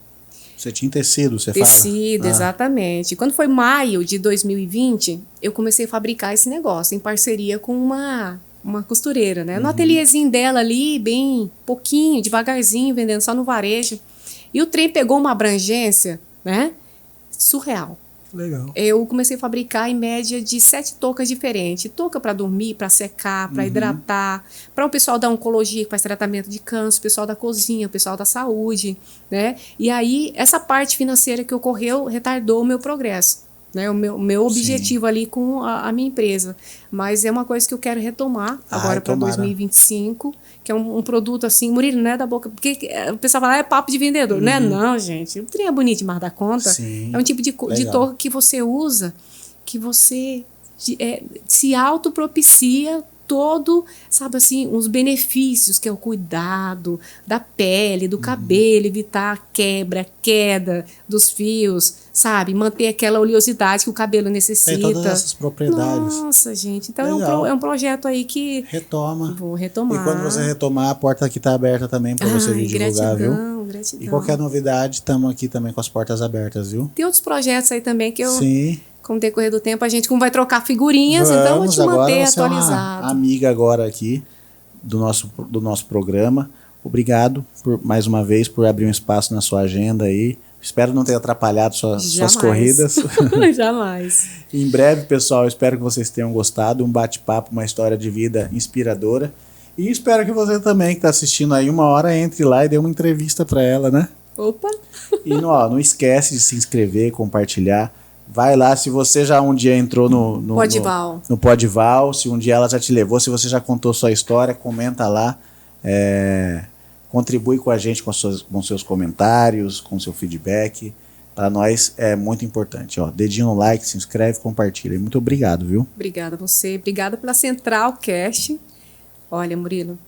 Cetim tecido, você fala? Tecido, exatamente. Quando foi maio de 2020, eu comecei a fabricar esse negócio em parceria com uma costureira, né? No ateliêzinho dela ali, bem pouquinho, devagarzinho, vendendo só no varejo. E o trem pegou uma abrangência, né? Surreal. Legal. Eu comecei a fabricar em média de 7 toucas diferentes. Touca para dormir, para secar, para hidratar, para o pessoal da oncologia que faz tratamento de câncer, o pessoal da cozinha, o pessoal da saúde, né? E aí, essa parte financeira que ocorreu retardou o meu progresso, né? O meu objetivo ali com a minha empresa. Mas é uma coisa que eu quero retomar agora para 2025, que é um produto assim, Murilo, não é da boca, porque o pessoal fala, é papo de vendedor, né? Não, gente, o trem é bonito demais da conta. Sim. É um tipo de touca que você usa, que você se autopropicia todo, sabe assim, uns benefícios, que é o cuidado da pele, do cabelo, evitar queda dos fios, sabe? Manter aquela oleosidade que o cabelo necessita. Tem todas essas propriedades. Nossa, gente. Então é um projeto aí que... Retoma. Vou retomar. E quando você retomar, a porta aqui está aberta também para você vir divulgar, viu? Gratidão. E qualquer novidade, estamos aqui também com as portas abertas, viu? Tem outros projetos aí também que eu... Sim. Com o decorrer do tempo, a gente como vai trocar figurinhas, então eu vou te manter atualizado. Uma amiga agora aqui do nosso programa. Obrigado mais uma vez por abrir um espaço na sua agenda aí. Espero não ter atrapalhado suas corridas. Jamais. Em breve, pessoal, espero que vocês tenham gostado. Um bate-papo, uma história de vida inspiradora. E espero que você também, que está assistindo aí, uma hora, entre lá e dê uma entrevista para ela, né? Opa! E não esquece de se inscrever, compartilhar. Vai lá, se você já um dia entrou no Podival, se um dia ela já te levou, se você já contou sua história, comenta lá, contribui com a gente com seus comentários, com seu feedback. Para nós é muito importante. Dedinho no like, se inscreve, compartilha. Muito obrigado, viu? Obrigada a você, obrigada pela Central Cast. Olha, Murilo,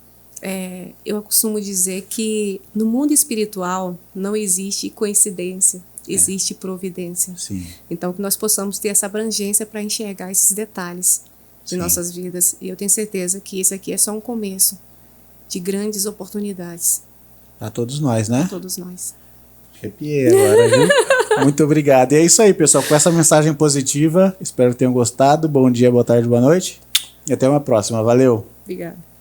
eu costumo dizer que no mundo espiritual não existe coincidência. existe providência. Sim. Então, que nós possamos ter essa abrangência para enxergar esses detalhes de nossas vidas. E eu tenho certeza que esse aqui é só um começo de grandes oportunidades. Para todos nós, né? Para todos nós. Arrepiei agora, viu? Muito obrigado. E é isso aí, pessoal. Com essa mensagem positiva, espero que tenham gostado. Bom dia, boa tarde, boa noite. E até uma próxima. Valeu! Obrigada.